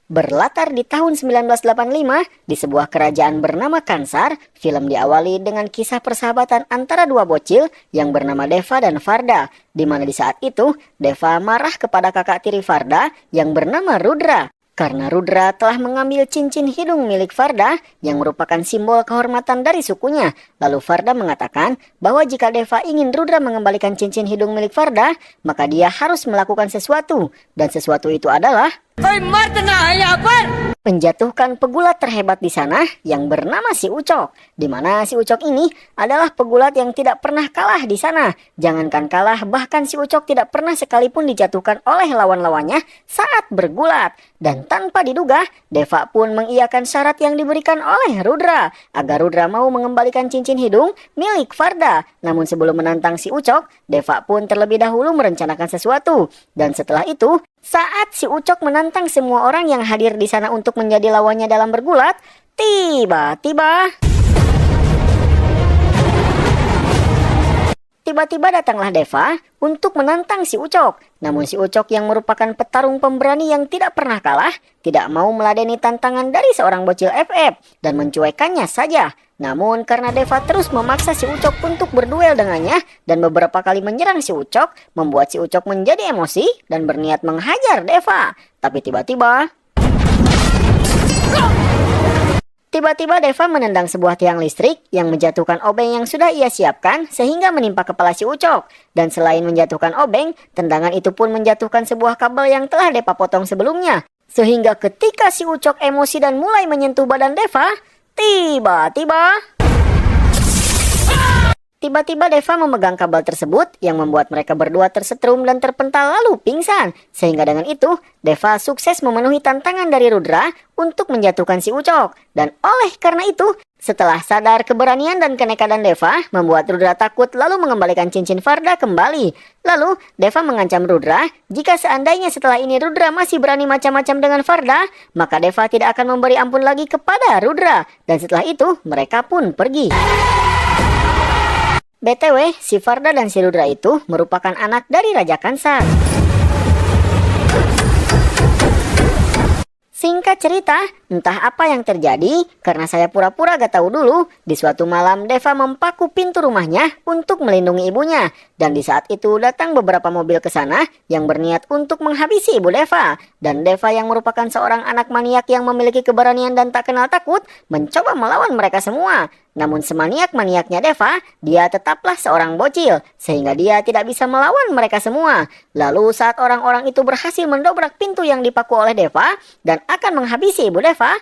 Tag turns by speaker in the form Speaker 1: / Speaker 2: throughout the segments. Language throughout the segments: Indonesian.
Speaker 1: Berlatar di tahun 1985 di sebuah kerajaan bernama Kansar, film diawali dengan kisah persahabatan antara dua bocil yang bernama Deva dan Farda, di mana di saat itu Deva marah kepada kakak tiri Farda yang bernama Rudra. Karena Rudra telah mengambil cincin hidung milik Farda yang merupakan simbol kehormatan dari sukunya. Lalu Farda mengatakan bahwa jika Deva ingin Rudra mengembalikan cincin hidung milik Farda, maka dia harus melakukan sesuatu. Dan sesuatu itu adalah menjatuhkan pegulat terhebat di sana yang bernama si Ucok. Di mana si Ucok ini adalah pegulat yang tidak pernah kalah di sana. Jangankan kalah, bahkan si Ucok tidak pernah sekalipun dijatuhkan oleh lawan-lawannya saat bergulat. Dan tanpa diduga, Deva pun mengiyakan syarat yang diberikan oleh Rudra agar Rudra mau mengembalikan cincin hidung milik Farda. Namun sebelum menantang si Ucok, Deva pun terlebih dahulu merencanakan sesuatu. Dan setelah itu, saat si Ucok menantang semua orang yang hadir di sana untuk menjadi lawannya dalam bergulat, Tiba-tiba datanglah Deva untuk menantang si Ucok. Namun si Ucok yang merupakan petarung pemberani yang tidak pernah kalah, tidak mau meladeni tantangan dari seorang bocil FF dan mencuekannya saja. Namun karena Deva terus memaksa si Ucok untuk berduel dengannya dan beberapa kali menyerang si Ucok, membuat si Ucok menjadi emosi dan berniat menghajar Deva. Tapi Tiba-tiba Deva menendang sebuah tiang listrik yang menjatuhkan obeng yang sudah ia siapkan sehingga menimpa kepala si Ucok. Dan selain menjatuhkan obeng, tendangan itu pun menjatuhkan sebuah kabel yang telah Deva potong sebelumnya. Sehingga ketika si Ucok emosi dan mulai menyentuh badan Deva, Tiba-tiba Deva memegang kabel tersebut yang membuat mereka berdua tersetrum dan terpental lalu pingsan. Sehingga dengan itu, Deva sukses memenuhi tantangan dari Rudra untuk menjatuhkan si Ucok. Dan oleh karena itu, setelah sadar keberanian dan kenekatan Deva membuat Rudra takut lalu mengembalikan cincin Farda kembali. Lalu Deva mengancam Rudra, jika seandainya setelah ini Rudra masih berani macam-macam dengan Farda, maka Deva tidak akan memberi ampun lagi kepada Rudra. Dan setelah itu, mereka pun pergi. BTW, si Farda dan si Rudra itu merupakan anak dari Raja Kansar. Singkat cerita, entah apa yang terjadi, karena saya pura-pura gak tahu dulu, di suatu malam Deva mempaku pintu rumahnya untuk melindungi ibunya. Dan di saat itu datang beberapa mobil ke sana yang berniat untuk menghabisi ibu Deva. Dan Deva yang merupakan seorang anak maniak yang memiliki keberanian dan tak kenal takut, mencoba melawan mereka semua. Namun semaniak-maniaknya Deva, dia tetaplah seorang bocil, sehingga dia tidak bisa melawan mereka semua. Lalu saat orang-orang itu berhasil mendobrak pintu yang dipaku oleh Deva dan akan menghabisi ibu Deva,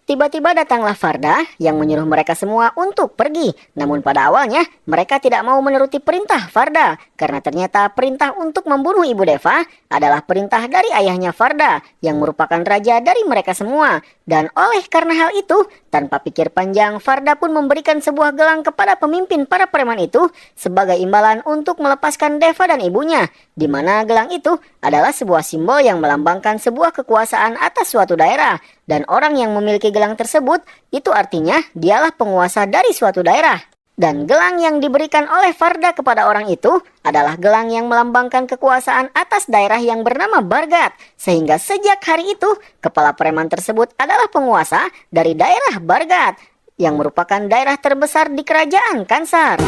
Speaker 1: Tiba-tiba datanglah Farda yang menyuruh mereka semua untuk pergi. Namun pada awalnya mereka tidak mau menuruti perintah Farda, karena ternyata perintah untuk membunuh ibu Deva adalah perintah dari ayahnya Farda yang merupakan raja dari mereka semua. Dan oleh karena hal itu, tanpa pikir panjang, Farda pun memberikan sebuah gelang kepada pemimpin para preman itu sebagai imbalan untuk melepaskan Deva dan ibunya, di mana gelang itu adalah sebuah simbol yang melambangkan sebuah kekuasaan atas suatu daerah. Dan orang yang memiliki gelang tersebut, itu artinya dialah penguasa dari suatu daerah. Dan gelang yang diberikan oleh Farda kepada orang itu adalah gelang yang melambangkan kekuasaan atas daerah yang bernama Bargat. Sehingga sejak hari itu, kepala preman tersebut adalah penguasa dari daerah Bargat, yang merupakan daerah terbesar di kerajaan Kansar.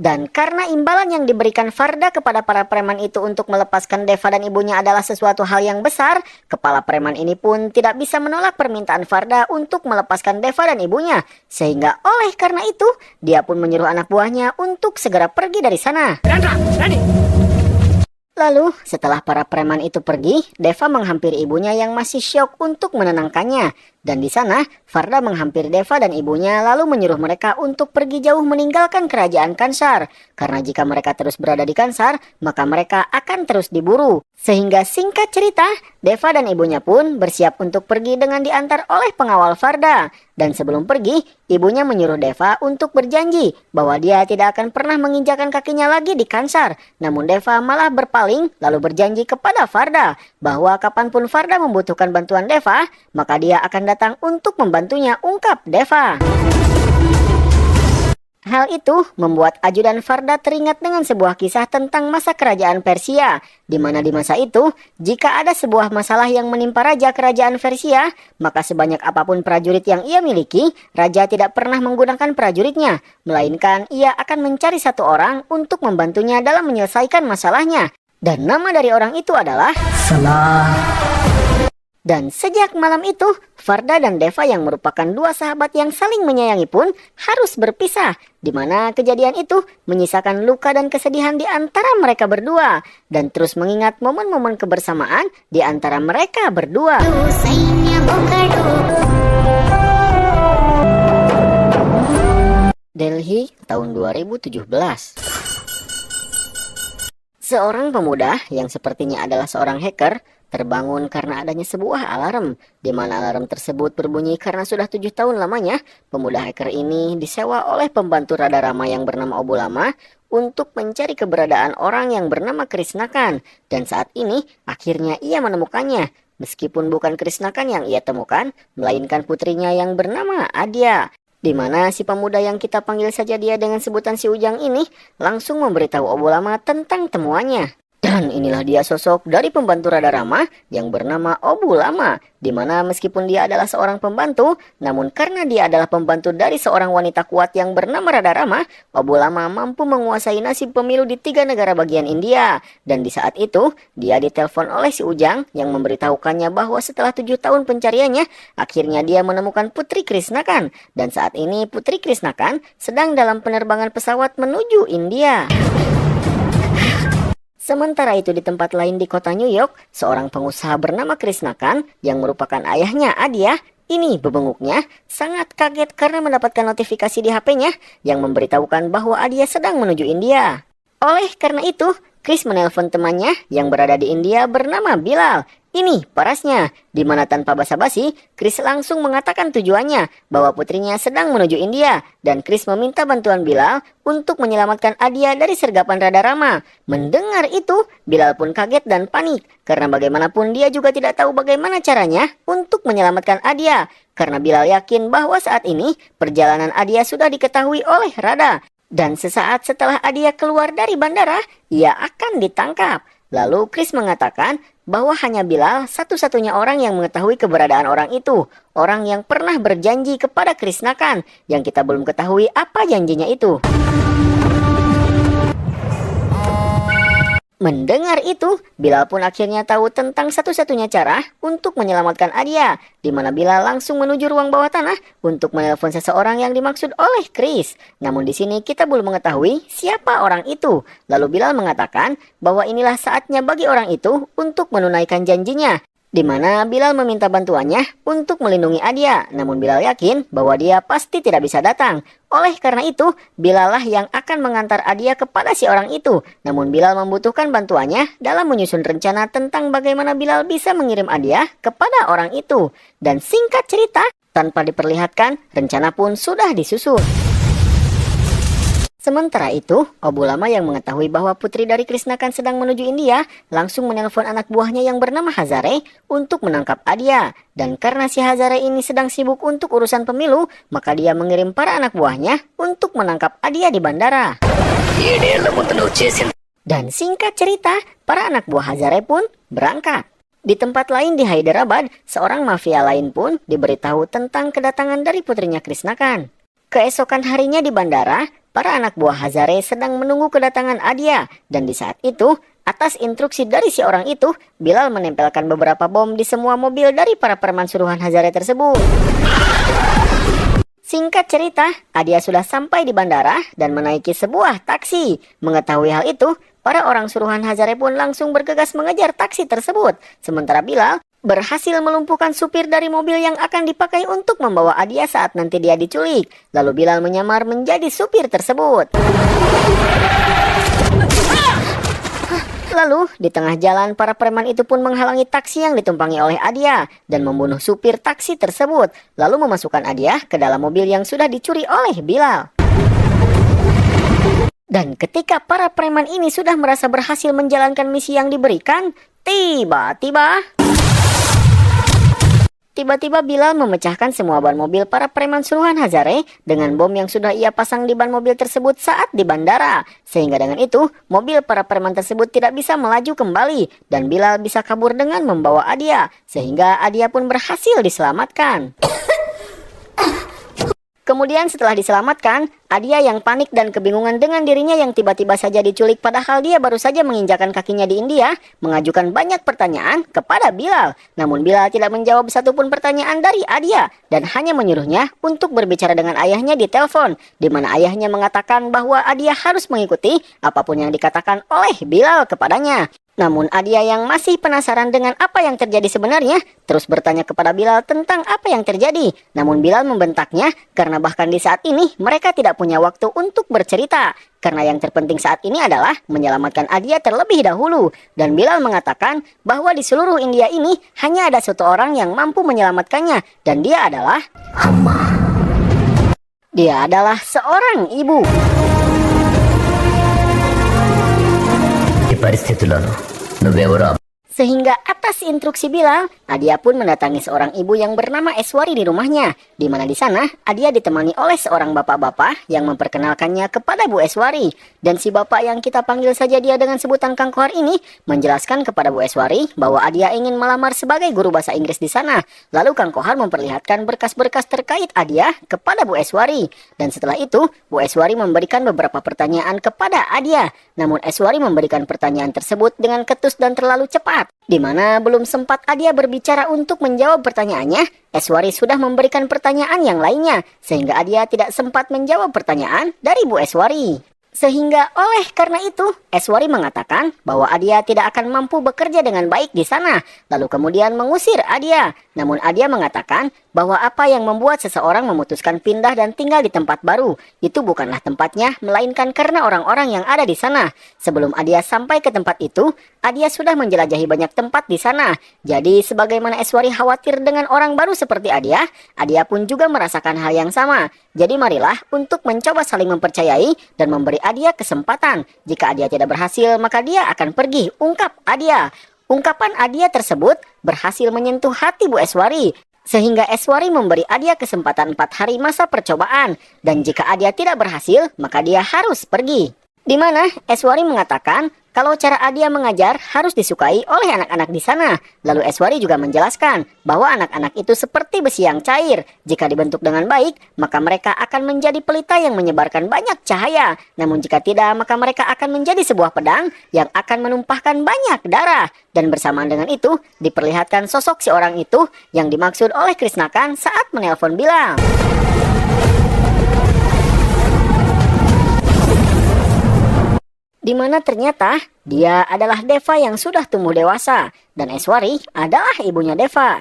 Speaker 1: Dan karena imbalan yang diberikan Farda kepada para preman itu untuk melepaskan Deva dan ibunya adalah sesuatu hal yang besar, kepala preman ini pun tidak bisa menolak permintaan Farda untuk melepaskan Deva dan ibunya. Sehingga oleh karena itu, dia pun menyuruh anak buahnya untuk segera pergi dari sana. Lalu, setelah para preman itu pergi, Deva menghampiri ibunya yang masih syok untuk menenangkannya. Dan di sana, Farda menghampiri Deva dan ibunya lalu menyuruh mereka untuk pergi jauh meninggalkan kerajaan Kansar. Karena jika mereka terus berada di Kansar, maka mereka akan terus diburu. Sehingga singkat cerita, Deva dan ibunya pun bersiap untuk pergi dengan diantar oleh pengawal Farda. Dan sebelum pergi, ibunya menyuruh Deva untuk berjanji bahwa dia tidak akan pernah menginjakan kakinya lagi di Kansar. Namun Deva malah berpaling lalu berjanji kepada Farda bahwa kapanpun Farda membutuhkan bantuan Deva, maka dia akan datang untuk membantunya, ungkap Deva. Hal itu membuat ajudan Farda teringat dengan sebuah kisah tentang masa kerajaan Persia, di mana di masa itu, jika ada sebuah masalah yang menimpa raja kerajaan Persia, maka sebanyak apapun prajurit yang ia miliki, raja tidak pernah menggunakan prajuritnya, melainkan ia akan mencari satu orang untuk membantunya dalam menyelesaikan masalahnya. Dan nama dari orang itu adalah Salah. Dan sejak malam itu, Farda dan Deva yang merupakan dua sahabat yang saling menyayangi pun harus berpisah, di mana kejadian itu menyisakan luka dan kesedihan di antara mereka berdua, dan terus mengingat momen-momen kebersamaan di antara mereka berdua. Delhi, tahun 2017. Seorang pemuda yang sepertinya adalah seorang hacker terbangun karena adanya sebuah alarm, di mana alarm tersebut berbunyi karena sudah 7 tahun lamanya pemuda hacker ini disewa oleh pembantu Rada Rama yang bernama Obulama untuk mencari keberadaan orang yang bernama Krisnakan, dan saat ini akhirnya ia menemukannya, meskipun bukan Krisnakan yang ia temukan, melainkan putrinya yang bernama Adia. Di mana si pemuda yang kita panggil saja dia dengan sebutan si Ujang ini langsung memberitahu Obulama tentang temuannya. Dan inilah dia sosok dari pembantu Rada Rama yang bernama Obulama, di mana meskipun dia adalah seorang pembantu, namun karena dia adalah pembantu dari seorang wanita kuat yang bernama Rada Rama, Obulama mampu menguasai nasib pemilu di 3 negara bagian India. Dan di saat itu, dia ditelepon oleh si Ujang yang memberitahukannya bahwa setelah 7 tahun pencariannya, akhirnya dia menemukan Putri Krisnakan. Dan saat ini Putri Krisnakan sedang dalam penerbangan pesawat menuju India. Sementara itu di tempat lain di kota New York, seorang pengusaha bernama Krisnakan yang merupakan ayahnya Adia, ini bebenguknya sangat kaget karena mendapatkan notifikasi di HP-nya yang memberitahukan bahwa Adia sedang menuju India. Oleh karena itu, Chris menelpon temannya yang berada di India bernama Bilal. Ini parasnya, di mana tanpa basa-basi, Chris langsung mengatakan tujuannya bahwa putrinya sedang menuju India, dan Chris meminta bantuan Bilal untuk menyelamatkan Adia dari sergapan Rada Rama. Mendengar itu, Bilal pun kaget dan panik, karena bagaimanapun dia juga tidak tahu bagaimana caranya untuk menyelamatkan Adia, karena Bilal yakin bahwa saat ini perjalanan Adia sudah diketahui oleh Rada, dan sesaat setelah Adia keluar dari bandara, ia akan ditangkap. Lalu Chris mengatakan bahwa hanya Bilal satu-satunya orang yang mengetahui keberadaan orang itu. Orang yang pernah berjanji kepada Krisnakan, yang kita belum ketahui apa janjinya itu. Mendengar itu, Bilal pun akhirnya tahu tentang satu-satunya cara untuk menyelamatkan Adia, di mana Bilal langsung menuju ruang bawah tanah untuk menelpon seseorang yang dimaksud oleh Chris. Namun di sini kita belum mengetahui siapa orang itu. Lalu Bilal mengatakan bahwa inilah saatnya bagi orang itu untuk menunaikan janjinya, di mana Bilal meminta bantuannya untuk melindungi Adia. Namun Bilal yakin bahwa dia pasti tidak bisa datang. Oleh karena itu, Bilal lah yang akan mengantar Adia kepada si orang itu. Namun Bilal membutuhkan bantuannya dalam menyusun rencana tentang bagaimana Bilal bisa mengirim Adia kepada orang itu. Dan singkat cerita, tanpa diperlihatkan, rencana pun sudah disusun. Sementara itu, Obulama yang mengetahui bahwa putri dari Krisnakan sedang menuju India, langsung menelpon anak buahnya yang bernama Hazare untuk menangkap Adia. Dan karena si Hazare ini sedang sibuk untuk urusan pemilu, maka dia mengirim para anak buahnya untuk menangkap Adia di bandara. Dan singkat cerita, para anak buah Hazare pun berangkat. Di tempat lain di Hyderabad, seorang mafia lain pun diberitahu tentang kedatangan dari putrinya Krisnakan. Keesokan harinya di bandara, para anak buah Hazare sedang menunggu kedatangan Adia, dan di saat itu, atas instruksi dari si orang itu, Bilal menempelkan beberapa bom di semua mobil dari para preman suruhan Hazare tersebut. Singkat cerita, Adia sudah sampai di bandara dan menaiki sebuah taksi. Mengetahui hal itu, para orang suruhan Hazare pun langsung bergegas mengejar taksi tersebut, sementara Bilal berhasil melumpuhkan supir dari mobil yang akan dipakai untuk membawa Adia saat nanti dia diculik. Lalu Bilal menyamar menjadi supir tersebut. Lalu, di tengah jalan, para preman itu pun menghalangi taksi yang ditumpangi oleh Adia dan membunuh supir taksi tersebut. Lalu memasukkan Adia ke dalam mobil yang sudah dicuri oleh Bilal. Dan ketika para preman ini sudah merasa berhasil menjalankan misi yang diberikan, tiba-tiba tiba-tiba Bilal memecahkan semua ban mobil para preman suruhan Hazare dengan bom yang sudah ia pasang di ban mobil tersebut saat di bandara. Sehingga dengan itu, mobil para preman tersebut tidak bisa melaju kembali dan Bilal bisa kabur dengan membawa Adia, sehingga Adia pun berhasil diselamatkan. Kemudian setelah diselamatkan, Adia yang panik dan kebingungan dengan dirinya yang tiba-tiba saja diculik padahal dia baru saja menginjakan kakinya di India, mengajukan banyak pertanyaan kepada Bilal. Namun Bilal tidak menjawab satupun pertanyaan dari Adia dan hanya menyuruhnya untuk berbicara dengan ayahnya di telepon, di mana ayahnya mengatakan bahwa Adia harus mengikuti apapun yang dikatakan oleh Bilal kepadanya. Namun Adia yang masih penasaran dengan apa yang terjadi sebenarnya, terus bertanya kepada Bilal tentang apa yang terjadi. Namun Bilal membentaknya karena bahkan di saat ini mereka tidak punya waktu untuk bercerita. Karena yang terpenting saat ini adalah menyelamatkan Adia terlebih dahulu. Dan Bilal mengatakan bahwa di seluruh India ini hanya ada satu orang yang mampu menyelamatkannya. Dan dia adalah Hama. Dia adalah seorang ibu. Sehingga atas instruksi Bilal, Adia pun mendatangi seorang ibu yang bernama Eswari di rumahnya, di mana di sana Adia ditemani oleh seorang bapak-bapak yang memperkenalkannya kepada Bu Eswari. Dan si bapak yang kita panggil saja dia dengan sebutan Kang Kohar ini menjelaskan kepada Bu Eswari bahwa Adia ingin melamar sebagai guru bahasa Inggris di sana. Lalu Kang Kohar memperlihatkan berkas-berkas terkait Adia kepada Bu Eswari. Dan setelah itu, Bu Eswari memberikan beberapa pertanyaan kepada Adia. Namun Eswari memberikan pertanyaan tersebut dengan ketus dan terlalu cepat, di mana belum sempat Adia berbicara untuk menjawab pertanyaannya, Eswari sudah memberikan pertanyaan yang lainnya, sehingga Adia tidak sempat menjawab pertanyaan dari Bu Eswari. Sehingga oleh karena itu, Eswari mengatakan bahwa Adia tidak akan mampu bekerja dengan baik di sana, lalu kemudian mengusir Adia. Namun Adia mengatakan bahwa apa yang membuat seseorang memutuskan pindah dan tinggal di tempat baru, itu bukanlah tempatnya, melainkan karena orang-orang yang ada di sana. Sebelum Adia sampai ke tempat itu, Adia sudah menjelajahi banyak tempat di sana. Jadi sebagaimana Eswari khawatir dengan orang baru seperti Adia, Adia pun juga merasakan hal yang sama. Jadi marilah untuk mencoba saling mempercayai dan memberi Adia kesempatan. Jika Adia tidak berhasil, maka dia akan pergi, ungkap Adia. Ungkapan Adia tersebut berhasil menyentuh hati Bu Eswari, sehingga Eswari memberi Adia kesempatan 4 hari masa percobaan. Dan jika Adia tidak berhasil, maka dia harus pergi. Di mana Eswari mengatakan kalau cara Adia mengajar harus disukai oleh anak-anak di sana. Lalu Eswari juga menjelaskan bahwa anak-anak itu seperti besi yang cair. Jika dibentuk dengan baik, maka mereka akan menjadi pelita yang menyebarkan banyak cahaya. Namun jika tidak, maka mereka akan menjadi sebuah pedang yang akan menumpahkan banyak darah. Dan bersamaan dengan itu, diperlihatkan sosok si orang itu yang dimaksud oleh Krisnakan saat menelpon Bilal. Di mana ternyata dia adalah Deva yang sudah tumbuh dewasa dan Eswari adalah ibunya Deva.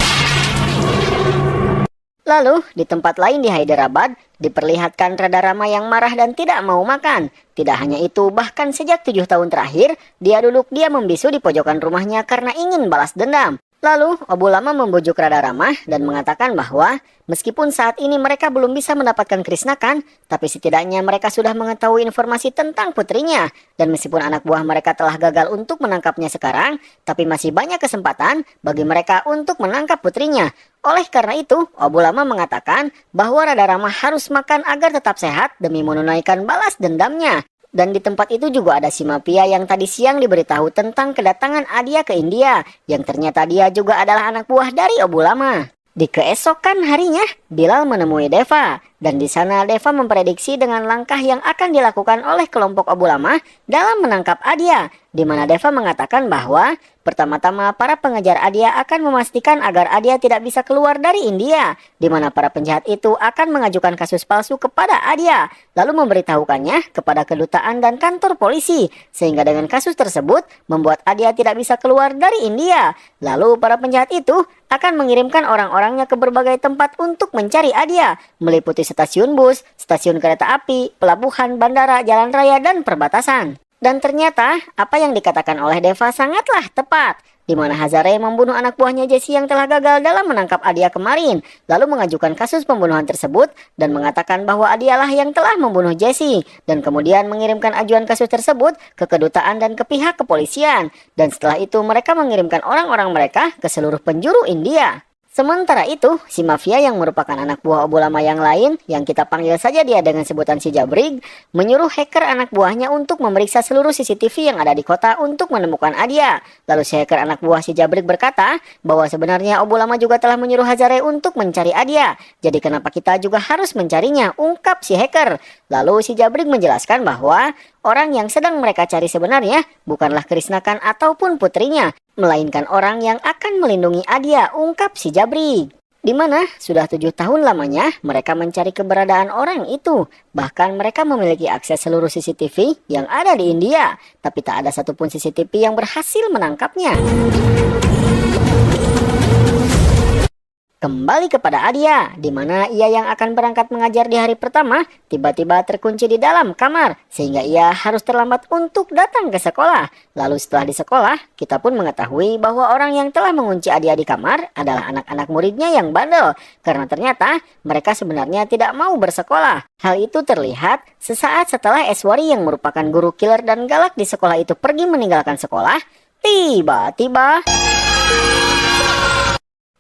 Speaker 1: Lalu di tempat lain di Hyderabad diperlihatkan Radha Rama yang marah dan tidak mau makan. Tidak hanya itu, bahkan sejak 7 tahun terakhir dia membisu di pojokan rumahnya karena ingin balas dendam. Lalu Abu Lama membujuk Radha Rama dan mengatakan bahwa meskipun saat ini mereka belum bisa mendapatkan Krisnakan, tapi setidaknya mereka sudah mengetahui informasi tentang putrinya. Dan meskipun anak buah mereka telah gagal untuk menangkapnya sekarang, tapi masih banyak kesempatan bagi mereka untuk menangkap putrinya. Oleh karena itu, Abu Lama mengatakan bahwa Radha Rama harus makan agar tetap sehat demi menunaikan balas dendamnya. Dan di tempat itu juga ada si Mapia yang tadi siang diberitahu tentang kedatangan Adia ke India, yang ternyata dia juga adalah anak buah dari Abu Lama. Di keesokan harinya, Bilal menemui Deva, dan di sana Deva memprediksi dengan langkah yang akan dilakukan oleh kelompok Abu Lama dalam menangkap Adia, di mana Deva mengatakan bahwa pertama-tama para pengejar Adia akan memastikan agar Adia tidak bisa keluar dari India, di mana para penjahat itu akan mengajukan kasus palsu kepada Adia, lalu memberitahukannya kepada kedutaan dan kantor polisi, sehingga dengan kasus tersebut membuat Adia tidak bisa keluar dari India. Lalu para penjahat itu akan mengirimkan orang-orangnya ke berbagai tempat untuk mencari Adia, meliputi stasiun bus, stasiun kereta api, pelabuhan, bandara, jalan raya, dan perbatasan. Dan ternyata apa yang dikatakan oleh Deva sangatlah tepat, di mana Hazare membunuh anak buahnya Jesse yang telah gagal dalam menangkap Adia kemarin, lalu mengajukan kasus pembunuhan tersebut dan mengatakan bahwa Adialah yang telah membunuh Jesse, dan kemudian mengirimkan ajuan kasus tersebut ke kedutaan dan ke pihak kepolisian. Dan setelah itu mereka mengirimkan orang-orang mereka ke seluruh penjuru India. Sementara itu, si mafia yang merupakan anak buah Obulama yang lain, yang kita panggil saja dia dengan sebutan si Jabrig, menyuruh hacker anak buahnya untuk memeriksa seluruh CCTV yang ada di kota untuk menemukan Adia. Lalu si hacker anak buah si Jabrig berkata bahwa sebenarnya Obulama juga telah menyuruh Hazare untuk mencari Adia. Jadi kenapa kita juga harus mencarinya, ungkap si hacker. Lalu si Jabrig menjelaskan bahwa orang yang sedang mereka cari sebenarnya bukanlah Krisnakan ataupun putrinya, melainkan orang yang akan melindungi Adia, ungkap si Jabrig. Di mana sudah 7 tahun lamanya mereka mencari keberadaan orang itu. Bahkan mereka memiliki akses seluruh CCTV yang ada di India, tapi tak ada satupun CCTV yang berhasil menangkapnya. Kembali kepada Adia, di mana ia yang akan berangkat mengajar di hari pertama, tiba-tiba terkunci di dalam kamar, sehingga ia harus terlambat untuk datang ke sekolah. Lalu setelah di sekolah, kita pun mengetahui bahwa orang yang telah mengunci Adia di kamar adalah anak-anak muridnya yang bandel, karena ternyata mereka sebenarnya tidak mau bersekolah. Hal itu terlihat sesaat setelah Eswari yang merupakan guru killer dan galak di sekolah itu pergi meninggalkan sekolah.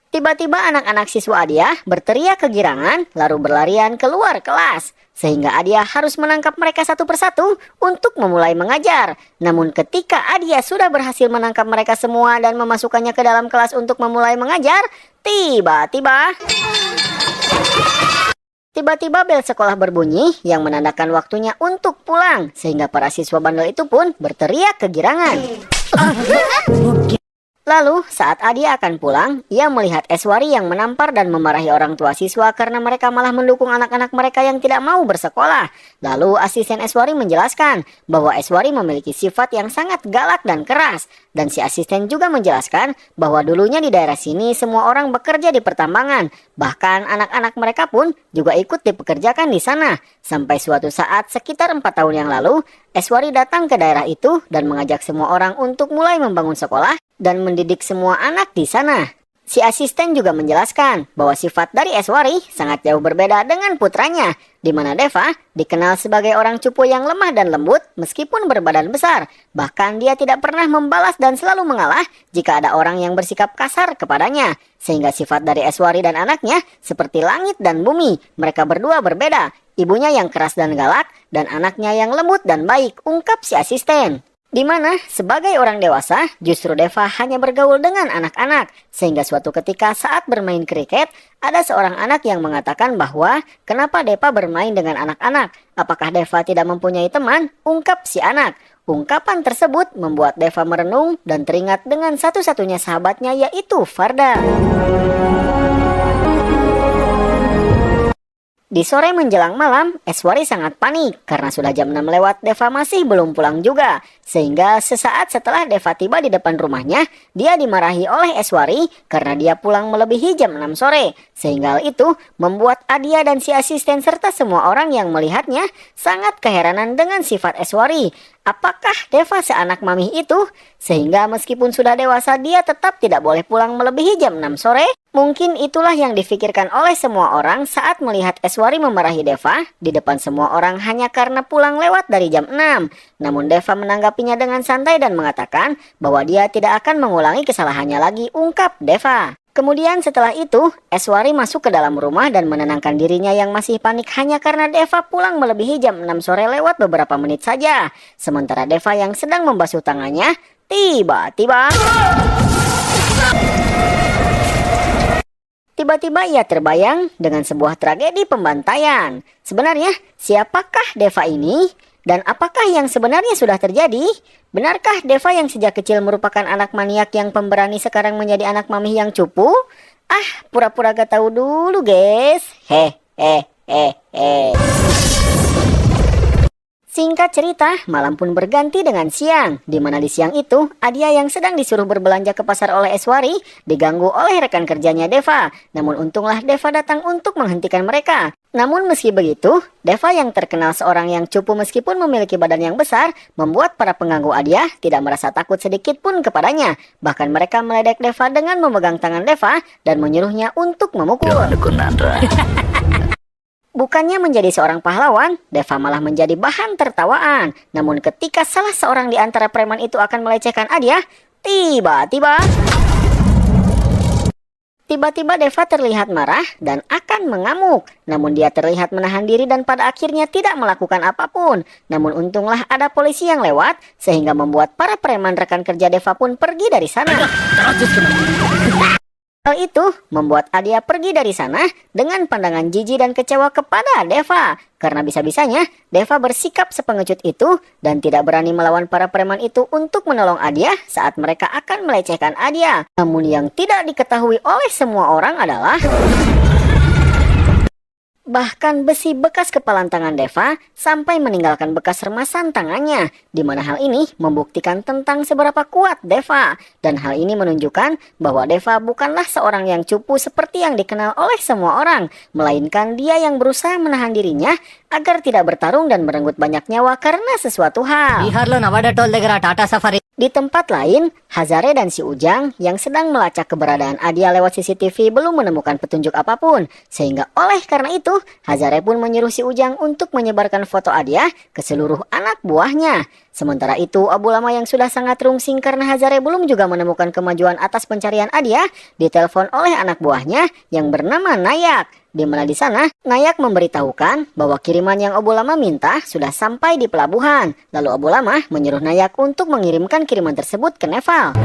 Speaker 1: Tiba-tiba anak-anak siswa Adia berteriak kegirangan lalu berlarian keluar kelas. Sehingga Adia harus menangkap mereka satu persatu untuk memulai mengajar. Namun ketika Adia sudah berhasil menangkap mereka semua dan memasukkannya ke dalam kelas untuk memulai mengajar, Tiba-tiba bel sekolah berbunyi yang menandakan waktunya untuk pulang. Sehingga para siswa bandel itu pun berteriak kegirangan. Lalu saat Adia akan pulang, ia melihat Eswari yang menampar dan memarahi orang tua siswa karena mereka malah mendukung anak-anak mereka yang tidak mau bersekolah. Lalu asisten Eswari menjelaskan bahwa Eswari memiliki sifat yang sangat galak dan keras. Dan si asisten juga menjelaskan bahwa dulunya di daerah sini semua orang bekerja di pertambangan. Bahkan anak-anak mereka pun juga ikut dipekerjakan di sana. Sampai suatu saat sekitar 4 tahun yang lalu, Eswari datang ke daerah itu dan mengajak semua orang untuk mulai membangun sekolah dan mendidik semua anak di sana. Si asisten juga menjelaskan bahwa sifat dari Eswari sangat jauh berbeda dengan putranya, di mana Deva dikenal sebagai orang cupu yang lemah dan lembut meskipun berbadan besar. Bahkan dia tidak pernah membalas dan selalu mengalah jika ada orang yang bersikap kasar kepadanya. Sehingga sifat dari Eswari dan anaknya seperti langit dan bumi. Mereka berdua berbeda, ibunya yang keras dan galak dan anaknya yang lembut dan baik, ungkap si asisten. Di mana sebagai orang dewasa justru Deva hanya bergaul dengan anak-anak. Sehingga suatu ketika saat bermain kriket, ada seorang anak yang mengatakan bahwa kenapa Deva bermain dengan anak-anak? Apakah Deva tidak mempunyai teman? Ungkap si anak. Ungkapan tersebut membuat Deva merenung dan teringat dengan satu-satunya sahabatnya, yaitu Farda. Di sore menjelang malam, Eswari sangat panik karena sudah jam 6 lewat, Deva masih belum pulang juga. Sehingga sesaat setelah Deva tiba di depan rumahnya, dia dimarahi oleh Eswari karena dia pulang melebihi jam 6 sore. Sehingga hal itu membuat Adia dan si asisten serta semua orang yang melihatnya sangat keheranan dengan sifat Eswari. Apakah Deva seanak mami itu? Sehingga meskipun sudah dewasa dia tetap tidak boleh pulang melebihi jam 6 sore? Mungkin itulah yang difikirkan oleh semua orang saat melihat Eswari memarahi Deva di depan semua orang hanya karena pulang lewat dari jam 6. Namun Deva menanggapinya dengan santai dan mengatakan bahwa dia tidak akan mengulangi kesalahannya lagi, ungkap Deva. Kemudian setelah itu, Eswari masuk ke dalam rumah dan menenangkan dirinya yang masih panik hanya karena Deva pulang melebihi jam 6 sore lewat beberapa menit saja. Sementara Deva yang sedang membasuh tangannya, Tiba-tiba ia terbayang dengan sebuah tragedi pembantaian. Sebenarnya, siapakah Deva ini? Dan apakah yang sebenarnya sudah terjadi? Benarkah Deva yang sejak kecil merupakan anak maniak yang pemberani sekarang menjadi anak mami yang cupu? Pura-pura gak tahu dulu, guys. Singkat cerita, malam pun berganti dengan siang, di mana di siang itu, Adia yang sedang disuruh berbelanja ke pasar oleh Eswari, diganggu oleh rekan kerjanya Deva. Namun untunglah Deva datang untuk menghentikan mereka. Namun meski begitu, Deva yang terkenal seorang yang cupu meskipun memiliki badan yang besar, membuat para pengganggu Adia tidak merasa takut sedikit pun kepadanya. Bahkan mereka meledek Deva dengan memegang tangan Deva dan menyuruhnya untuk memukul. Bukannya menjadi seorang pahlawan, Deva malah menjadi bahan tertawaan. Namun ketika salah seorang di antara preman itu akan melecehkan Adia, Tiba-tiba Deva terlihat marah dan akan mengamuk. Namun dia terlihat menahan diri dan pada akhirnya tidak melakukan apapun. Namun untunglah ada polisi yang lewat sehingga membuat para preman rekan kerja Deva pun pergi dari sana. Hal itu membuat Adia pergi dari sana dengan pandangan jijik dan kecewa kepada Deva. Karena bisa-bisanya Deva bersikap sepengecut itu dan tidak berani melawan para preman itu untuk menolong Adia saat mereka akan melecehkan Adia. Namun yang tidak diketahui oleh semua orang adalah bahkan besi bekas kepalan tangan Deva sampai meninggalkan bekas remasan tangannya, di mana hal ini membuktikan tentang seberapa kuat Deva. Dan hal ini menunjukkan bahwa Deva bukanlah seorang yang cupu seperti yang dikenal oleh semua orang, melainkan dia yang berusaha menahan dirinya agar tidak bertarung dan merenggut banyak nyawa karena sesuatu hal. Di tempat lain, Hazare dan si Ujang yang sedang melacak keberadaan Adia lewat CCTV belum menemukan petunjuk apapun. Sehingga oleh karena itu, Hazare pun menyuruh si Ujang untuk menyebarkan foto Adia ke seluruh anak buahnya. Sementara itu, Abu Lama yang sudah sangat rungsing karena Hazare belum juga menemukan kemajuan atas pencarian Adia, ditelepon oleh anak buahnya yang bernama Nayak. Di mana di sana, Nayak memberitahukan bahwa kiriman yang Abu Lama minta sudah sampai di pelabuhan. Lalu Abu Lama menyuruh Nayak untuk mengirimkan kiriman tersebut ke Neval.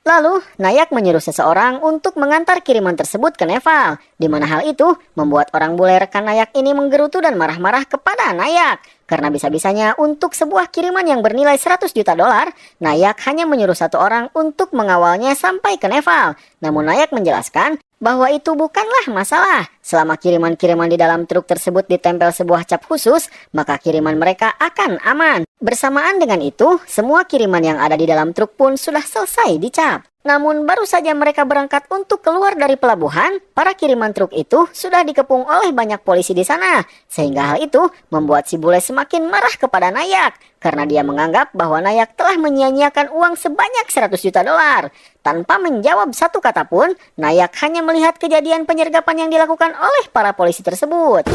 Speaker 1: Lalu, Nayak menyuruh seseorang untuk mengantar kiriman tersebut ke Neval. Di mana hal itu membuat orang bule rekan Nayak ini menggerutu dan marah-marah kepada Nayak. Karena bisa-bisanya untuk sebuah kiriman yang bernilai 100 juta dolar, Nayak hanya menyuruh satu orang untuk mengawalnya sampai ke Neval. Namun Nayak menjelaskan bahwa itu bukanlah masalah. Selama kiriman-kiriman di dalam truk tersebut ditempel sebuah cap khusus, maka kiriman mereka akan aman. Bersamaan dengan itu, semua kiriman yang ada di dalam truk pun sudah selesai dicap. Namun baru saja mereka berangkat untuk keluar dari pelabuhan, para kiriman truk itu sudah dikepung oleh banyak polisi di sana. Sehingga hal itu membuat si bule semakin marah kepada Nayak, karena dia menganggap bahwa Nayak telah menyia-nyiakan uang sebanyak 100 juta dolar. Tanpa menjawab satu kata pun, Nayak hanya melihat kejadian penyergapan yang dilakukan oleh para polisi tersebut.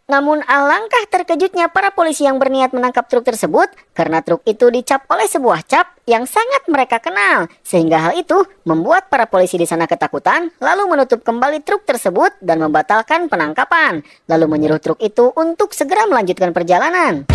Speaker 1: Namun alangkah terkejutnya para polisi yang berniat menangkap truk tersebut karena truk itu dicap oleh sebuah cap yang sangat mereka kenal. Sehingga hal itu membuat para polisi di sana ketakutan, lalu menutup kembali truk tersebut dan membatalkan penangkapan. Lalu menyuruh truk itu untuk segera melanjutkan perjalanan.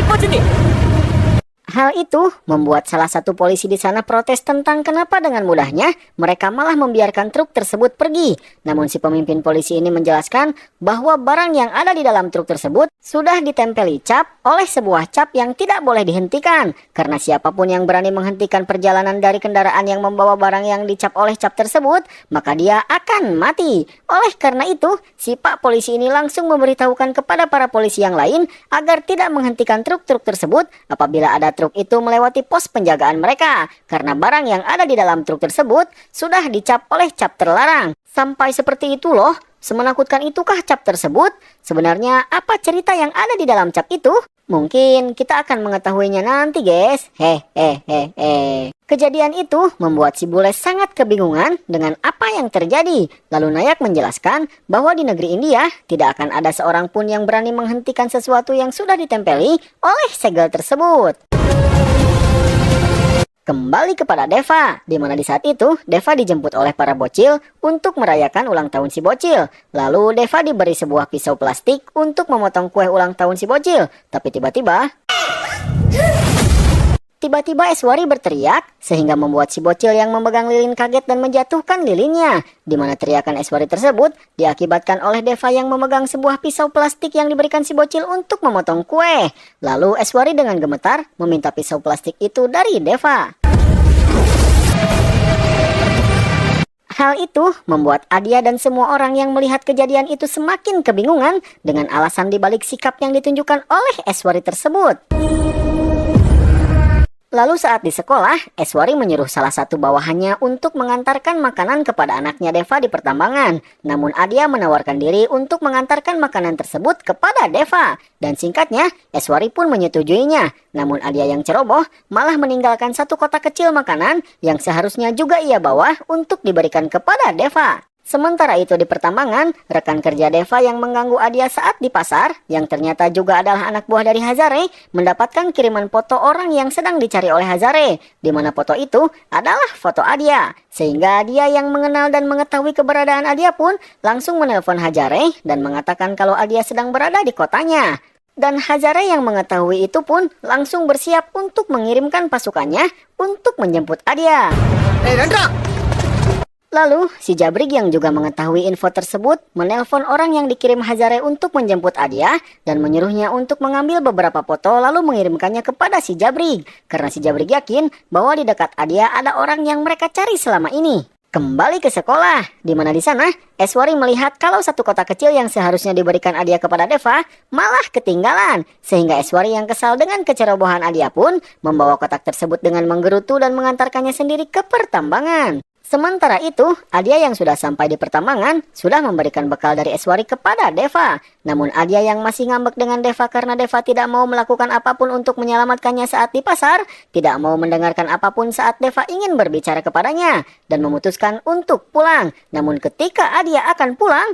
Speaker 1: Hal itu membuat salah satu polisi di sana protes tentang kenapa dengan mudahnya mereka malah membiarkan truk tersebut pergi. Namun si pemimpin polisi ini menjelaskan bahwa barang yang ada di dalam truk tersebut sudah ditempeli cap oleh sebuah cap yang tidak boleh dihentikan. Karena siapapun yang berani menghentikan perjalanan dari kendaraan yang membawa barang yang dicap oleh cap tersebut, maka dia akan mati. Oleh karena itu, si pak polisi ini langsung memberitahukan kepada para polisi yang lain agar tidak menghentikan truk-truk tersebut apabila ada truk itu melewati pos penjagaan mereka, karena barang yang ada di dalam truk tersebut sudah dicap oleh cap terlarang. Sampai seperti itu loh, semenakutkan itukah cap tersebut? Sebenarnya apa cerita yang ada di dalam cap itu? Mungkin kita akan mengetahuinya nanti guys. Kejadian itu membuat si bule sangat kebingungan dengan apa yang terjadi. Lalu Nayak menjelaskan bahwa di negeri India tidak akan ada seorang pun yang berani menghentikan sesuatu yang sudah ditempeli oleh segel tersebut. Kembali kepada Deva, di mana di saat itu Deva dijemput oleh para bocil untuk merayakan ulang tahun si bocil. Lalu Deva diberi sebuah pisau plastik untuk memotong kue ulang tahun si bocil. Tapi tiba-tiba Eswari berteriak sehingga membuat si bocil yang memegang lilin kaget dan menjatuhkan lilinnya. Di mana teriakan Eswari tersebut diakibatkan oleh Deva yang memegang sebuah pisau plastik yang diberikan si bocil untuk memotong kue. Lalu Eswari dengan gemetar meminta pisau plastik itu dari Deva. Hal itu membuat Adia dan semua orang yang melihat kejadian itu semakin kebingungan dengan alasan dibalik sikap yang ditunjukkan oleh Eswari tersebut. Lalu saat di sekolah, Eswari menyuruh salah satu bawahannya untuk mengantarkan makanan kepada anaknya Deva di pertambangan. Namun Adia menawarkan diri untuk mengantarkan makanan tersebut kepada Deva. Dan singkatnya, Eswari pun menyetujuinya. Namun Adia yang ceroboh malah meninggalkan satu kotak kecil makanan yang seharusnya juga ia bawa untuk diberikan kepada Deva. Sementara itu di pertambangan, rekan kerja Deva yang mengganggu Adia saat di pasar, yang ternyata juga adalah anak buah dari Hazare, mendapatkan kiriman foto orang yang sedang dicari oleh Hazare, di mana foto itu adalah foto Adia. Sehingga dia yang mengenal dan mengetahui keberadaan Adia pun langsung menelpon Hazare dan mengatakan kalau Adia sedang berada di kotanya. Dan Hazare yang mengetahui itu pun langsung bersiap untuk mengirimkan pasukannya untuk menjemput Adia. Lalu, si Jabrig yang juga mengetahui info tersebut menelpon orang yang dikirim Hazare untuk menjemput Adia dan menyuruhnya untuk mengambil beberapa foto lalu mengirimkannya kepada si Jabrig. Karena si Jabrig yakin bahwa di dekat Adia ada orang yang mereka cari selama ini. Kembali ke sekolah, di mana di sana Eswari melihat kalau satu kotak kecil yang seharusnya diberikan Adia kepada Deva malah ketinggalan. Sehingga Eswari yang kesal dengan kecerobohan Adia pun membawa kotak tersebut dengan menggerutu dan mengantarkannya sendiri ke pertambangan. Sementara itu, Adia yang sudah sampai di pertambangan sudah memberikan bekal dari Eswari kepada Deva. Namun Adia yang masih ngambek dengan Deva karena Deva tidak mau melakukan apapun untuk menyelamatkannya saat di pasar, tidak mau mendengarkan apapun saat Deva ingin berbicara kepadanya, dan memutuskan untuk pulang. Namun ketika Adia akan pulang,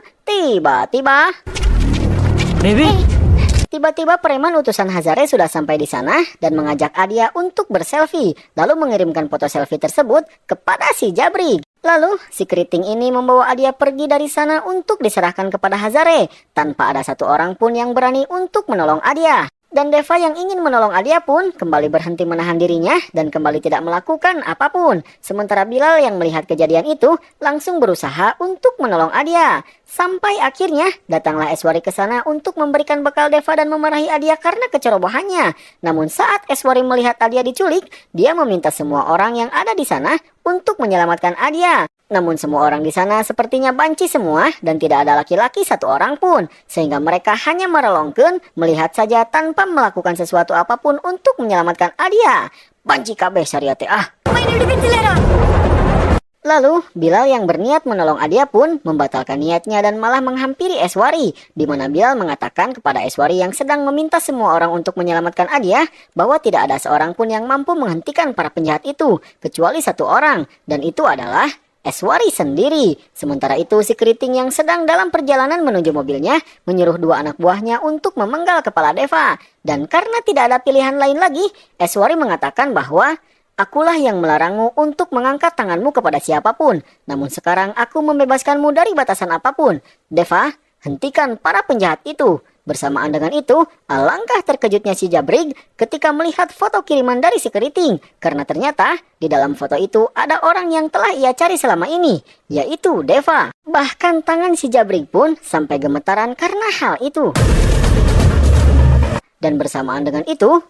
Speaker 1: tiba-tiba preman utusan Hazare sudah sampai di sana dan mengajak Adia untuk berselfie, lalu mengirimkan foto selfie tersebut kepada si Jabrig. Lalu, si keriting ini membawa Adia pergi dari sana untuk diserahkan kepada Hazare, tanpa ada satu orang pun yang berani untuk menolong Adia. Dan Deva yang ingin menolong Adia pun kembali berhenti menahan dirinya dan kembali tidak melakukan apapun. Sementara Bilal yang melihat kejadian itu langsung berusaha untuk menolong Adia. Sampai akhirnya datanglah Eswari ke sana untuk memberikan bekal Deva dan memarahi Adia karena kecerobohannya. Namun saat Eswari melihat Adia diculik, dia meminta semua orang yang ada di sana untuk menyelamatkan Adia. Namun semua orang di sana sepertinya banci semua dan tidak ada laki-laki satu orang pun. Sehingga mereka hanya merelongkeun melihat saja tanpa melakukan sesuatu apapun untuk menyelamatkan Adia. Banci kabeh syariate Lalu, Bilal yang berniat menolong Adia pun membatalkan niatnya dan malah menghampiri Eswari, di mana Bilal mengatakan kepada Eswari yang sedang meminta semua orang untuk menyelamatkan Adia bahwa tidak ada seorang pun yang mampu menghentikan para penjahat itu, kecuali satu orang, dan itu adalah Eswari sendiri. Sementara itu si keriting yang sedang dalam perjalanan menuju mobilnya menyuruh dua anak buahnya untuk memenggal kepala Deva. Dan karena tidak ada pilihan lain lagi, Eswari mengatakan bahwa akulah yang melarangmu untuk mengangkat tanganmu kepada siapapun. Namun sekarang aku membebaskanmu dari batasan apapun. Deva, hentikan para penjahat itu. Bersamaan dengan itu, alangkah terkejutnya si Jabrig ketika melihat foto kiriman dari si keriting. Karena ternyata di dalam foto itu ada orang yang telah ia cari selama ini, yaitu Deva. Bahkan tangan si Jabrig pun sampai gemetaran karena hal itu. Dan bersamaan dengan itu,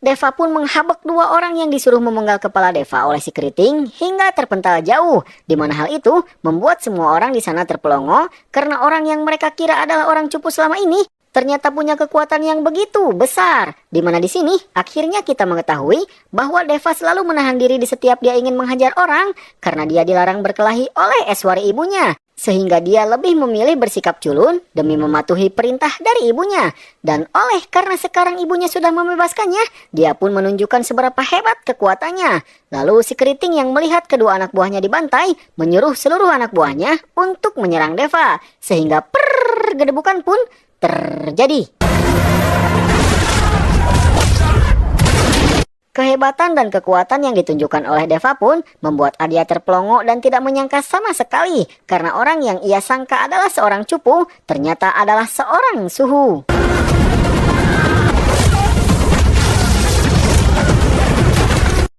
Speaker 1: Deva pun menghabek dua orang yang disuruh memenggal kepala Deva oleh si keriting hingga terpental jauh, di mana hal itu membuat semua orang di sana terpelongo karena orang yang mereka kira adalah orang cupu selama ini ternyata punya kekuatan yang begitu besar. Di mana di sini akhirnya kita mengetahui bahwa Deva selalu menahan diri di setiap dia ingin menghajar orang karena dia dilarang berkelahi oleh Eswari ibunya. Sehingga dia lebih memilih bersikap culun demi mematuhi perintah dari ibunya. Dan oleh karena sekarang ibunya sudah membebaskannya, dia pun menunjukkan seberapa hebat kekuatannya. Lalu si keriting yang melihat kedua anak buahnya dibantai, menyuruh seluruh anak buahnya untuk menyerang Deva. Sehingga gedebukan pun terjadi. Kehebatan dan kekuatan yang ditunjukkan oleh Deva pun membuat Adia terpelongo dan tidak menyangka sama sekali karena orang yang ia sangka adalah seorang cupu ternyata adalah seorang suhu.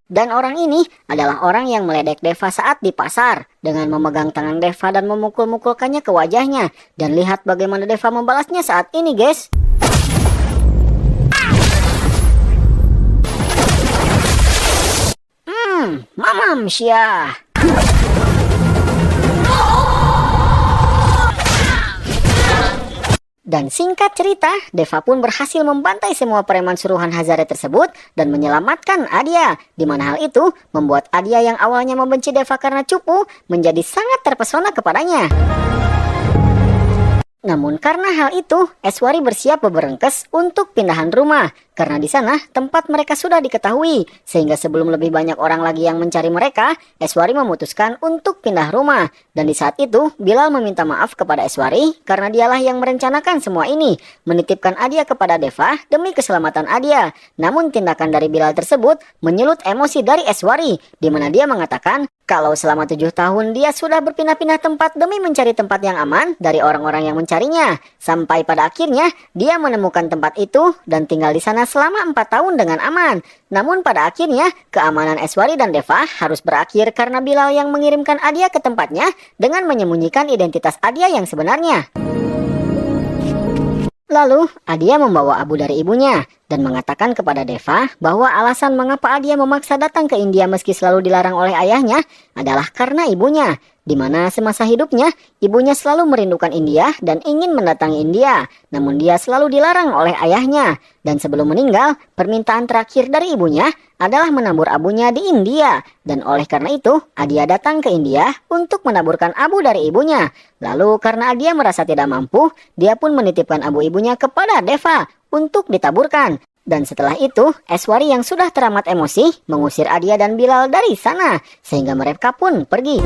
Speaker 1: Dan orang ini adalah orang yang meledek Deva saat di pasar dengan memegang tangan Deva dan memukul-mukulkannya ke wajahnya. Dan lihat bagaimana Deva membalasnya saat ini, guys. Mamam Syah. Dan singkat cerita, Deva pun berhasil membantai semua preman suruhan Hazare tersebut dan menyelamatkan Adia. Di mana hal itu membuat Adia yang awalnya membenci Deva karena cupu menjadi sangat terpesona kepadanya. Namun karena hal itu, Eswari bersiap berberengkes untuk pindahan rumah. Karena di sana tempat mereka sudah diketahui. Sehingga sebelum lebih banyak orang lagi yang mencari mereka, Eswari memutuskan untuk pindah rumah. Dan di saat itu, Bilal meminta maaf kepada Eswari karena dialah yang merencanakan semua ini. Menitipkan Adia kepada Deva demi keselamatan Adia. Namun tindakan dari Bilal tersebut menyulut emosi dari Eswari. Di mana dia mengatakan kalau selama 7 tahun dia sudah berpindah-pindah tempat demi mencari tempat yang aman dari orang-orang yang mencarinya. Sampai pada akhirnya dia menemukan tempat itu dan tinggal di sana selama 4 tahun dengan aman. Namun pada akhirnya keamanan Eswari dan Deva harus berakhir karena Bilal yang mengirimkan Adia ke tempatnya dengan menyembunyikan identitas Adia yang sebenarnya. Lalu, Adia membawa abu dari ibunya dan mengatakan kepada Deva bahwa alasan mengapa Adia memaksa datang ke India meski selalu dilarang oleh ayahnya adalah karena ibunya, di mana semasa hidupnya ibunya selalu merindukan India dan ingin mendatangi India, namun dia selalu dilarang oleh ayahnya. Dan sebelum meninggal, permintaan terakhir dari ibunya adalah menabur abunya di India. Dan oleh karena itu, Adia datang ke India untuk menaburkan abu dari ibunya. Lalu karena Adia merasa tidak mampu, dia pun menitipkan abu ibunya kepada Deva untuk ditaburkan. Dan setelah itu, Eswari yang sudah teramat emosi mengusir Adia dan Bilal dari sana, sehingga mereka pun pergi.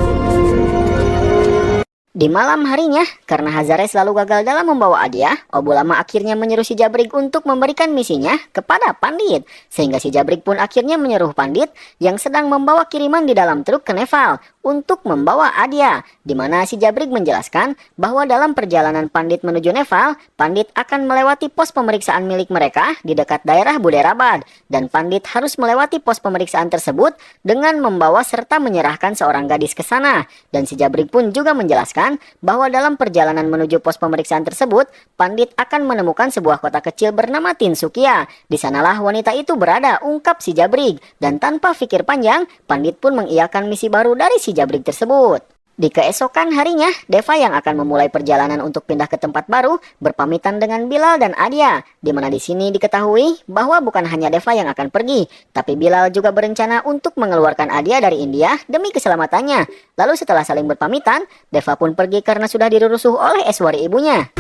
Speaker 1: Di malam harinya, karena Hazare selalu gagal dalam membawa Adia, Obulama akhirnya menyuruh si Jabrik untuk memberikan misinya kepada Pandit. Sehingga si Jabrik pun akhirnya menyuruh Pandit yang sedang membawa kiriman di dalam truk ke Nepal untuk membawa Adia. Di mana si Jabrik menjelaskan bahwa dalam perjalanan Pandit menuju Nepal, Pandit akan melewati pos pemeriksaan milik mereka di dekat daerah Buderabad. Dan Pandit harus melewati pos pemeriksaan tersebut dengan membawa serta menyerahkan seorang gadis ke sana. Dan si Jabrik pun juga menjelaskan bahwa dalam perjalanan menuju pos pemeriksaan tersebut, Pandit akan menemukan sebuah kota kecil bernama Tinsukia. Di sanalah wanita itu berada, ungkap si Jabrik. Dan tanpa pikir panjang, Pandit pun mengiyakan misi baru dari si Jabrik tersebut. Di keesokan harinya, Deva yang akan memulai perjalanan untuk pindah ke tempat baru berpamitan dengan Bilal dan Adia, di mana di sini diketahui bahwa bukan hanya Deva yang akan pergi, tapi Bilal juga berencana untuk mengeluarkan Adia dari India demi keselamatannya. Lalu setelah saling berpamitan, Deva pun pergi karena sudah dirusuh oleh Eswari ibunya.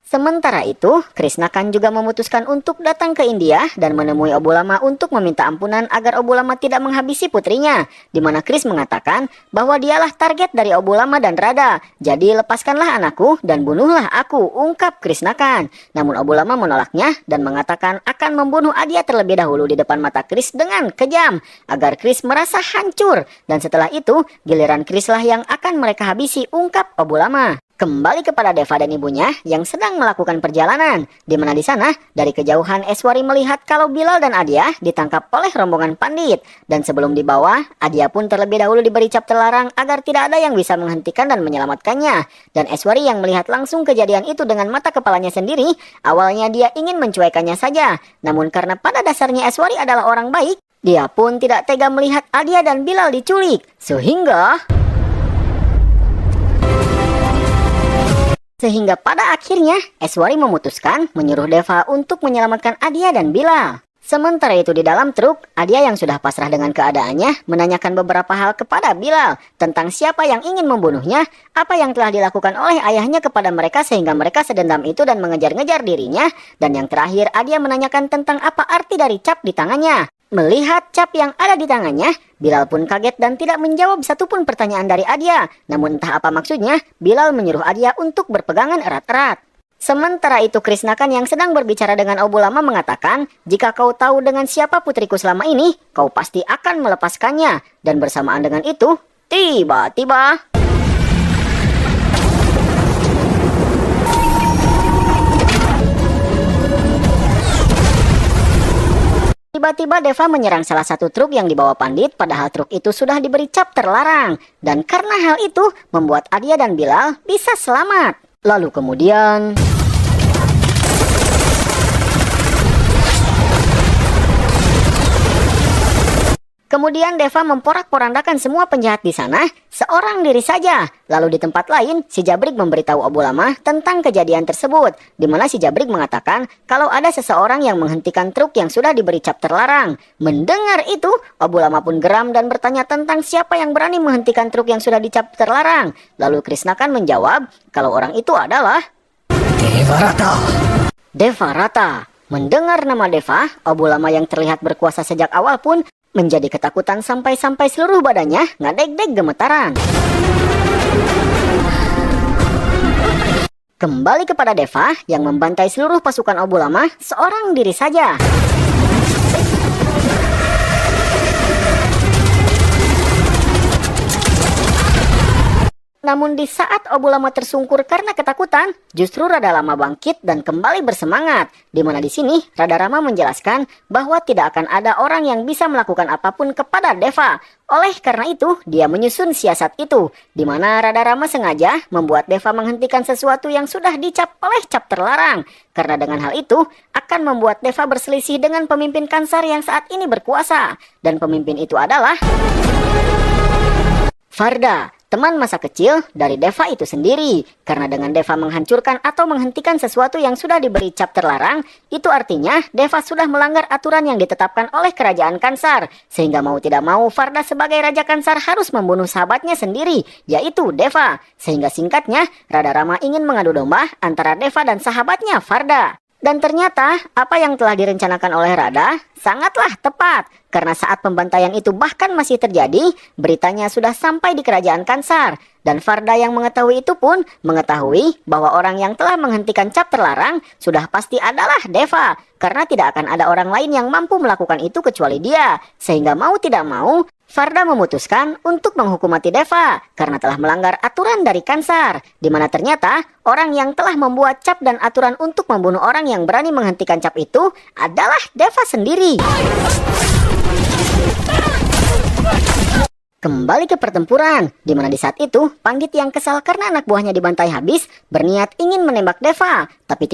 Speaker 1: Sementara itu, Krishnakan juga memutuskan untuk datang ke India dan menemui Obulama untuk meminta ampunan agar Obulama tidak menghabisi putrinya. Di mana Kris mengatakan bahwa dialah target dari Obulama dan Radha. Jadi lepaskanlah anakku dan bunuhlah aku, ungkap Krishnakan. Namun Obulama menolaknya dan mengatakan akan membunuh Adia terlebih dahulu di depan mata Kris dengan kejam, agar Kris merasa hancur. Dan setelah itu, giliran Krislah yang akan mereka habisi, ungkap Obulama. Kembali kepada Deva dan ibunya yang sedang melakukan perjalanan, di mana di sana dari kejauhan Eswari melihat kalau Bilal dan Adia ditangkap oleh rombongan Pandit. Dan sebelum dibawa, Adia pun terlebih dahulu diberi cap terlarang agar tidak ada yang bisa menghentikan dan menyelamatkannya. Dan Eswari yang melihat langsung kejadian itu dengan mata kepalanya sendiri, awalnya dia ingin mencuekannya saja. Namun karena pada dasarnya Eswari adalah orang baik, dia pun tidak tega melihat Adia dan Bilal diculik. Sehingga pada akhirnya Eswari memutuskan menyuruh Deva untuk menyelamatkan Adia dan Bilal. Sementara itu di dalam truk, Adia yang sudah pasrah dengan keadaannya menanyakan beberapa hal kepada Bilal tentang siapa yang ingin membunuhnya, apa yang telah dilakukan oleh ayahnya kepada mereka sehingga mereka sedendam itu dan mengejar-ngejar dirinya, dan yang terakhir Adia menanyakan tentang apa arti dari cap di tangannya. Melihat cap yang ada di tangannya, Bilal pun kaget dan tidak menjawab satupun pertanyaan dari Adia. Namun entah apa maksudnya, Bilal menyuruh Adia untuk berpegangan erat-erat. Sementara itu Krishnakan yang sedang berbicara dengan Obulama mengatakan, jika kau tahu dengan siapa putriku selama ini, kau pasti akan melepaskannya. Dan bersamaan dengan itu, tiba-tiba Deva menyerang salah satu truk yang dibawa Pandit, padahal truk itu sudah diberi cap terlarang. Dan karena hal itu, membuat Adia dan Bilal bisa selamat. Lalu kemudian Kemudian Deva memporak-porandakan semua penjahat di sana, seorang diri saja. Lalu di tempat lain, si Jabrik memberitahu Abu Lama tentang kejadian tersebut, di mana si Jabrik mengatakan kalau ada seseorang yang menghentikan truk yang sudah diberi cap terlarang. Mendengar itu, Abu Lama pun geram dan bertanya tentang siapa yang berani menghentikan truk yang sudah dicap terlarang. Lalu Krisnakan menjawab kalau orang itu adalah
Speaker 2: Devarata.
Speaker 1: Devarata. Mendengar nama Deva, Abu Lama yang terlihat berkuasa sejak awal pun menjadi ketakutan sampai-sampai seluruh badannya ngadeg-deg gemetaran. Kembali kepada Deva yang membantai seluruh pasukan Abu Lama seorang diri saja. Namun di saat Abu Lama tersungkur karena ketakutan, justru Rada Lama bangkit dan kembali bersemangat. Di mana di sini Rada Rama menjelaskan bahwa tidak akan ada orang yang bisa melakukan apapun kepada Deva. Oleh karena itu, dia menyusun siasat itu, di mana Rada Rama sengaja membuat Deva menghentikan sesuatu yang sudah dicap oleh cap terlarang. Karena dengan hal itu akan membuat Deva berselisih dengan pemimpin Kansar yang saat ini berkuasa. Dan pemimpin itu adalah Farda, teman masa kecil dari Deva itu sendiri. Karena dengan Deva menghancurkan atau menghentikan sesuatu yang sudah diberi cap terlarang, itu artinya Deva sudah melanggar aturan yang ditetapkan oleh kerajaan Kansar. Sehingga mau tidak mau Farda sebagai Raja Kansar harus membunuh sahabatnya sendiri, yaitu Deva. Sehingga singkatnya, Rada Rama ingin mengadu domba antara Deva dan sahabatnya Farda. Dan ternyata apa yang telah direncanakan oleh Rada sangatlah tepat. Karena saat pembantaian itu bahkan masih terjadi, beritanya sudah sampai di kerajaan Kansar. Dan Farda yang mengetahui itu pun mengetahui bahwa orang yang telah menghentikan cap terlarang sudah pasti adalah Deva. Karena tidak akan ada orang lain yang mampu melakukan itu kecuali dia. Sehingga mau tidak mau, Farda memutuskan untuk menghukum mati Deva karena telah melanggar aturan dari Kansar, di mana ternyata orang yang telah membuat cap dan aturan untuk membunuh orang yang berani menghentikan cap itu adalah Deva sendiri. Kembali ke pertempuran, di mana di saat itu Pandit yang kesal karena anak buahnya dibantai habis berniat ingin menembak Deva, tapi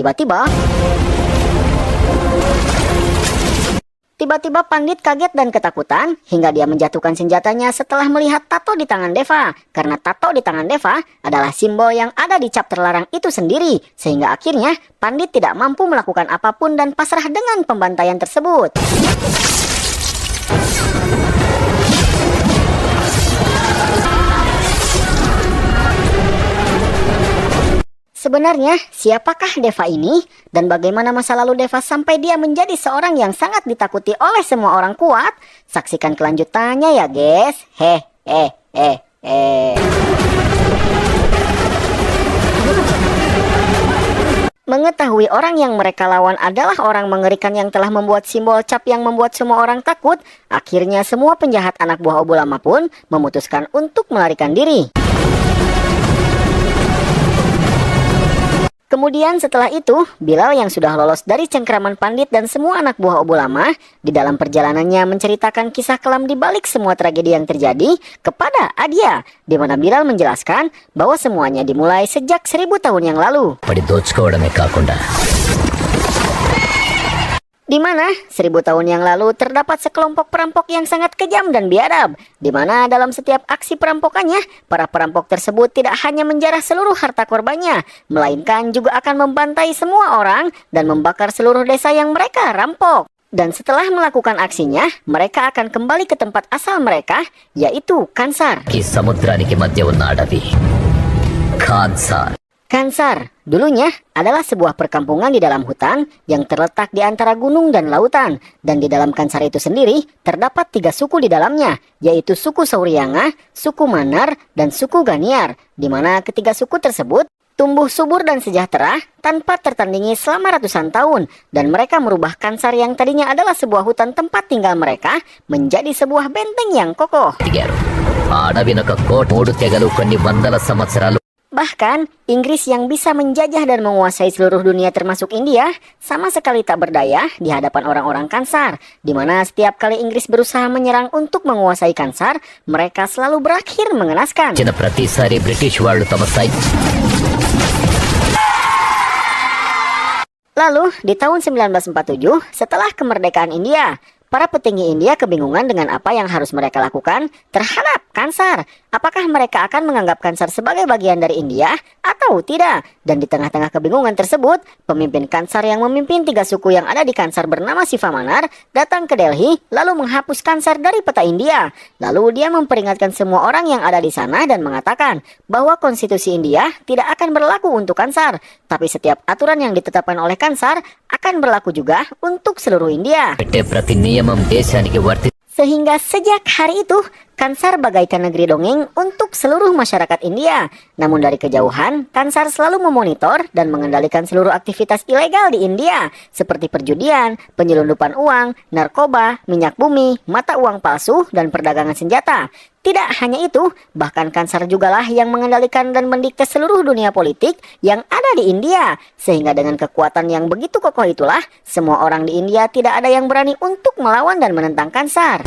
Speaker 1: Tiba-tiba Pandit kaget dan ketakutan hingga dia menjatuhkan senjatanya setelah melihat tato di tangan Deva. Karena tato di tangan Deva adalah simbol yang ada di cap terlarang itu sendiri. Sehingga akhirnya Pandit tidak mampu melakukan apapun dan pasrah dengan pembantaian tersebut. Sebenarnya, siapakah Deva ini? Dan bagaimana masa lalu Deva sampai dia menjadi seorang yang sangat ditakuti oleh semua orang kuat? Saksikan kelanjutannya ya guys. Mengetahui orang yang mereka lawan adalah orang mengerikan yang telah membuat simbol cap yang membuat semua orang takut, akhirnya semua penjahat anak buah Abu Lama pun memutuskan untuk melarikan diri. Kemudian setelah itu, Bilal yang sudah lolos dari cengkraman Pandit dan semua anak buah Abu Lama, di dalam perjalanannya menceritakan kisah kelam di balik semua tragedi yang terjadi kepada Adia, di mana Bilal menjelaskan bahwa semuanya dimulai sejak 1000 tahun yang lalu. Di mana 1000 tahun yang lalu terdapat sekelompok perampok yang sangat kejam dan biadab, di mana dalam setiap aksi perampokannya, para perampok tersebut tidak hanya menjarah seluruh harta korbannya, melainkan juga akan membantai semua orang dan membakar seluruh desa yang mereka rampok. Dan setelah melakukan aksinya, mereka akan kembali ke tempat asal mereka, yaitu Kansar. Kansar dulunya adalah sebuah perkampungan di dalam hutan yang terletak di antara gunung dan lautan. Dan di dalam Kansar itu sendiri terdapat 3 suku di dalamnya, yaitu suku Saurianga, suku Manar, dan suku Ganiar. Di mana ketiga suku tersebut tumbuh subur dan sejahtera tanpa tertandingi selama ratusan tahun. Dan mereka merubah Kansar yang tadinya adalah sebuah hutan tempat tinggal mereka menjadi sebuah benteng yang kokoh. Bahkan, Inggris yang bisa menjajah dan menguasai seluruh dunia termasuk India, sama sekali tak berdaya di hadapan orang-orang Kansar, di mana setiap kali Inggris berusaha menyerang untuk menguasai Kansar, mereka selalu berakhir mengenaskan. Lalu, di tahun 1947, setelah kemerdekaan India, Para petinggi India kebingungan dengan apa yang harus mereka lakukan terhadap Kansar. Apakah mereka akan menganggap Kansar sebagai bagian dari India atau tidak? Dan di tengah-tengah kebingungan tersebut, pemimpin Kansar yang memimpin 3 suku yang ada di Kansar bernama Sivamanar datang ke Delhi lalu menghapus Kansar dari peta India. Lalu dia memperingatkan semua orang yang ada di sana dan mengatakan bahwa konstitusi India tidak akan berlaku untuk Kansar, tapi setiap aturan yang ditetapkan oleh Kansar akan berlaku juga untuk seluruh India. Sehingga sejak hari itu, Kansar bagaikan negeri dongeng untuk seluruh masyarakat India. Namun dari kejauhan, Kansar selalu memonitor dan mengendalikan seluruh aktivitas ilegal di India, seperti perjudian, penyelundupan uang, narkoba, minyak bumi, mata uang palsu, dan perdagangan senjata. Tidak hanya itu, bahkan Kansar jugalah yang mengendalikan dan mendikte seluruh dunia politik yang ada di India. Sehingga dengan kekuatan yang begitu kokoh itulah, semua orang di India tidak ada yang berani untuk melawan dan menentang Kansar.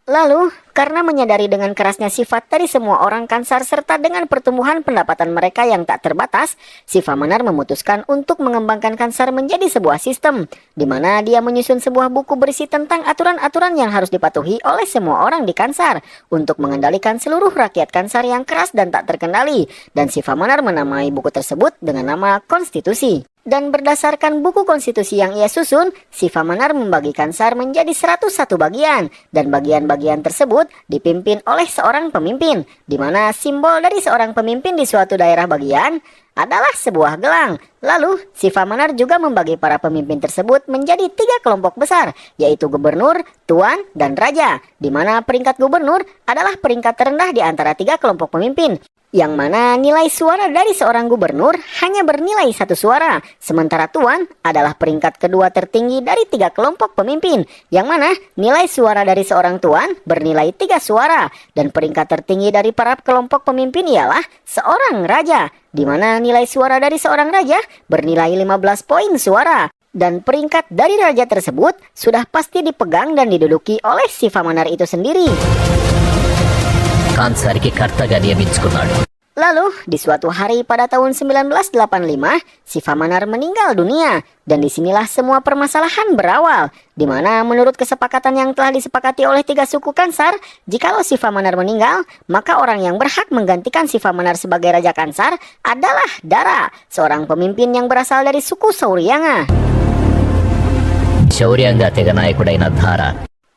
Speaker 1: Lalu, karena menyadari dengan kerasnya sifat dari semua orang Kansar serta dengan pertumbuhan pendapatan mereka yang tak terbatas, Sivamanar memutuskan untuk mengembangkan Kansar menjadi sebuah sistem, di mana dia menyusun sebuah buku berisi tentang aturan-aturan yang harus dipatuhi oleh semua orang di Kansar untuk mengendalikan seluruh rakyat Kansar yang keras dan tak terkendali, dan Sivamanar menamai buku tersebut dengan nama Konstitusi. Dan berdasarkan buku konstitusi yang ia susun, Sivamanar membagi Kansar menjadi 101 bagian, dan bagian-bagian tersebut dipimpin oleh seorang pemimpin, di mana simbol dari seorang pemimpin di suatu daerah bagian adalah sebuah gelang. Lalu, Sivamanar juga membagi para pemimpin tersebut menjadi 3 kelompok besar, yaitu gubernur, tuan, dan raja, di mana peringkat gubernur adalah peringkat terendah di antara 3 kelompok pemimpin, yang mana nilai suara dari seorang gubernur hanya bernilai 1 suara, sementara tuan adalah peringkat kedua tertinggi dari 3 kelompok pemimpin, yang mana nilai suara dari seorang tuan bernilai 3 suara, dan peringkat tertinggi dari para kelompok pemimpin ialah seorang raja, di mana nilai suara dari seorang raja bernilai 15 poin suara. Dan peringkat dari raja tersebut sudah pasti dipegang dan diduduki oleh Sivamanar itu sendiri. Lalu, di suatu hari pada tahun 1985, Sivamanar meninggal dunia. Dan disinilah semua permasalahan berawal, di mana menurut kesepakatan yang telah disepakati oleh 3 suku Kansar, jikalau Sivamanar meninggal, maka orang yang berhak menggantikan Sivamanar sebagai Raja Kansar adalah Dara, seorang pemimpin yang berasal dari suku Sauryanga.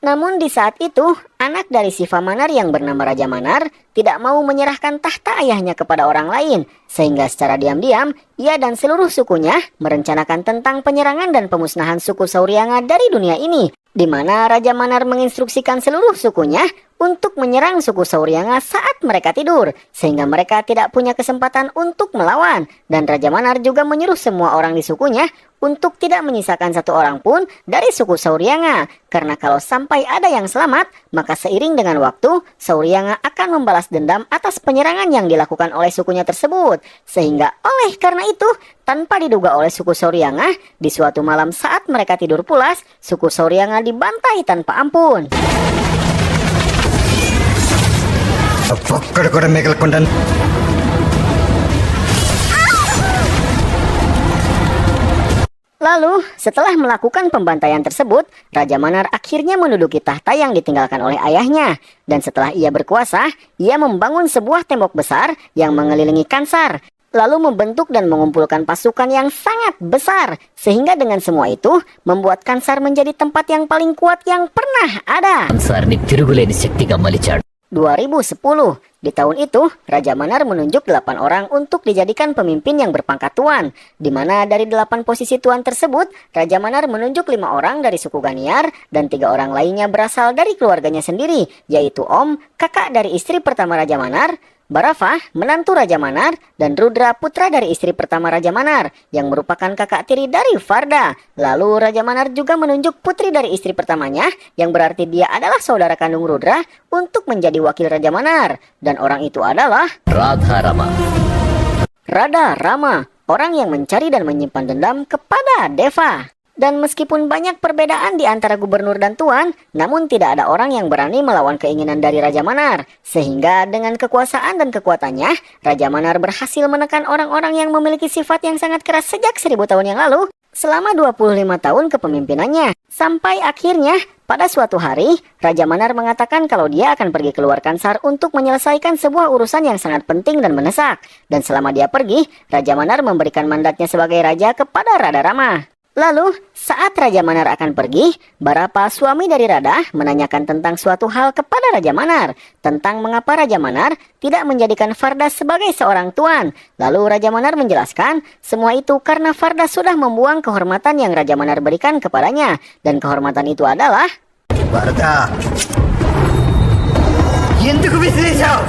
Speaker 1: Namun di saat itu, anak dari Sivamanar yang bernama Raja Manar tidak mau menyerahkan tahta ayahnya kepada orang lain, sehingga secara diam-diam ia dan seluruh sukunya merencanakan tentang penyerangan dan pemusnahan suku Sauryanga dari dunia ini, di mana Raja Manar menginstruksikan seluruh sukunya untuk menyerang suku Sauryanga saat mereka tidur, sehingga mereka tidak punya kesempatan untuk melawan. Dan Raja Manar juga menyuruh semua orang di sukunya untuk tidak menyisakan 1 orang pun dari suku Sauryanga, karena kalau sampai ada yang selamat, maka seiring dengan waktu, Sauryanga akan membalas dendam atas penyerangan yang dilakukan oleh sukunya tersebut. Sehingga oleh karena itu, tanpa diduga oleh suku Sauryanga, di suatu malam saat mereka tidur pulas, suku Sauryanga dibantai tanpa ampun. Lalu, setelah melakukan pembantaian tersebut, Raja Manar akhirnya menduduki tahta yang ditinggalkan oleh ayahnya. Dan setelah ia berkuasa, ia membangun sebuah tembok besar yang mengelilingi Kansar, lalu membentuk dan mengumpulkan pasukan yang sangat besar, sehingga dengan semua itu membuat Kansar menjadi tempat yang paling kuat yang pernah ada. 2010. Di tahun itu, Raja Manar menunjuk 8 orang untuk dijadikan pemimpin yang berpangkat tuan, di mana dari 8 posisi tuan tersebut, Raja Manar menunjuk 5 orang dari suku Ganiar dan 3 orang lainnya berasal dari keluarganya sendiri, yaitu Om, kakak dari istri pertama Raja Manar, Barafah, menantu Raja Manar, dan Rudra, putra dari istri pertama Raja Manar, yang merupakan kakak tiri dari Farda. Lalu Raja Manar juga menunjuk putri dari istri pertamanya, yang berarti dia adalah saudara kandung Rudra, untuk menjadi wakil Raja Manar. Dan orang itu adalah Radha Rama, orang yang mencari dan menyimpan dendam kepada Deva. Dan meskipun banyak perbedaan di antara gubernur dan tuan, namun tidak ada orang yang berani melawan keinginan dari Raja Manar. Sehingga dengan kekuasaan dan kekuatannya, Raja Manar berhasil menekan orang-orang yang memiliki sifat yang sangat keras sejak 1000 tahun yang lalu, selama 25 tahun kepemimpinannya. Sampai akhirnya, pada suatu hari, Raja Manar mengatakan kalau dia akan pergi keluar Kansar untuk menyelesaikan sebuah urusan yang sangat penting dan mendesak. Dan selama dia pergi, Raja Manar memberikan mandatnya sebagai raja kepada Radha Rama. Lalu, saat Raja Manar akan pergi, Barapa, suami dari Radha, menanyakan tentang suatu hal kepada Raja Manar, tentang mengapa Raja Manar tidak menjadikan Farda sebagai seorang tuan. Lalu Raja Manar menjelaskan, semua itu karena Farda sudah membuang kehormatan yang Raja Manar berikan kepadanya, dan kehormatan itu adalah
Speaker 2: Varda. Yentuk Bisnisau.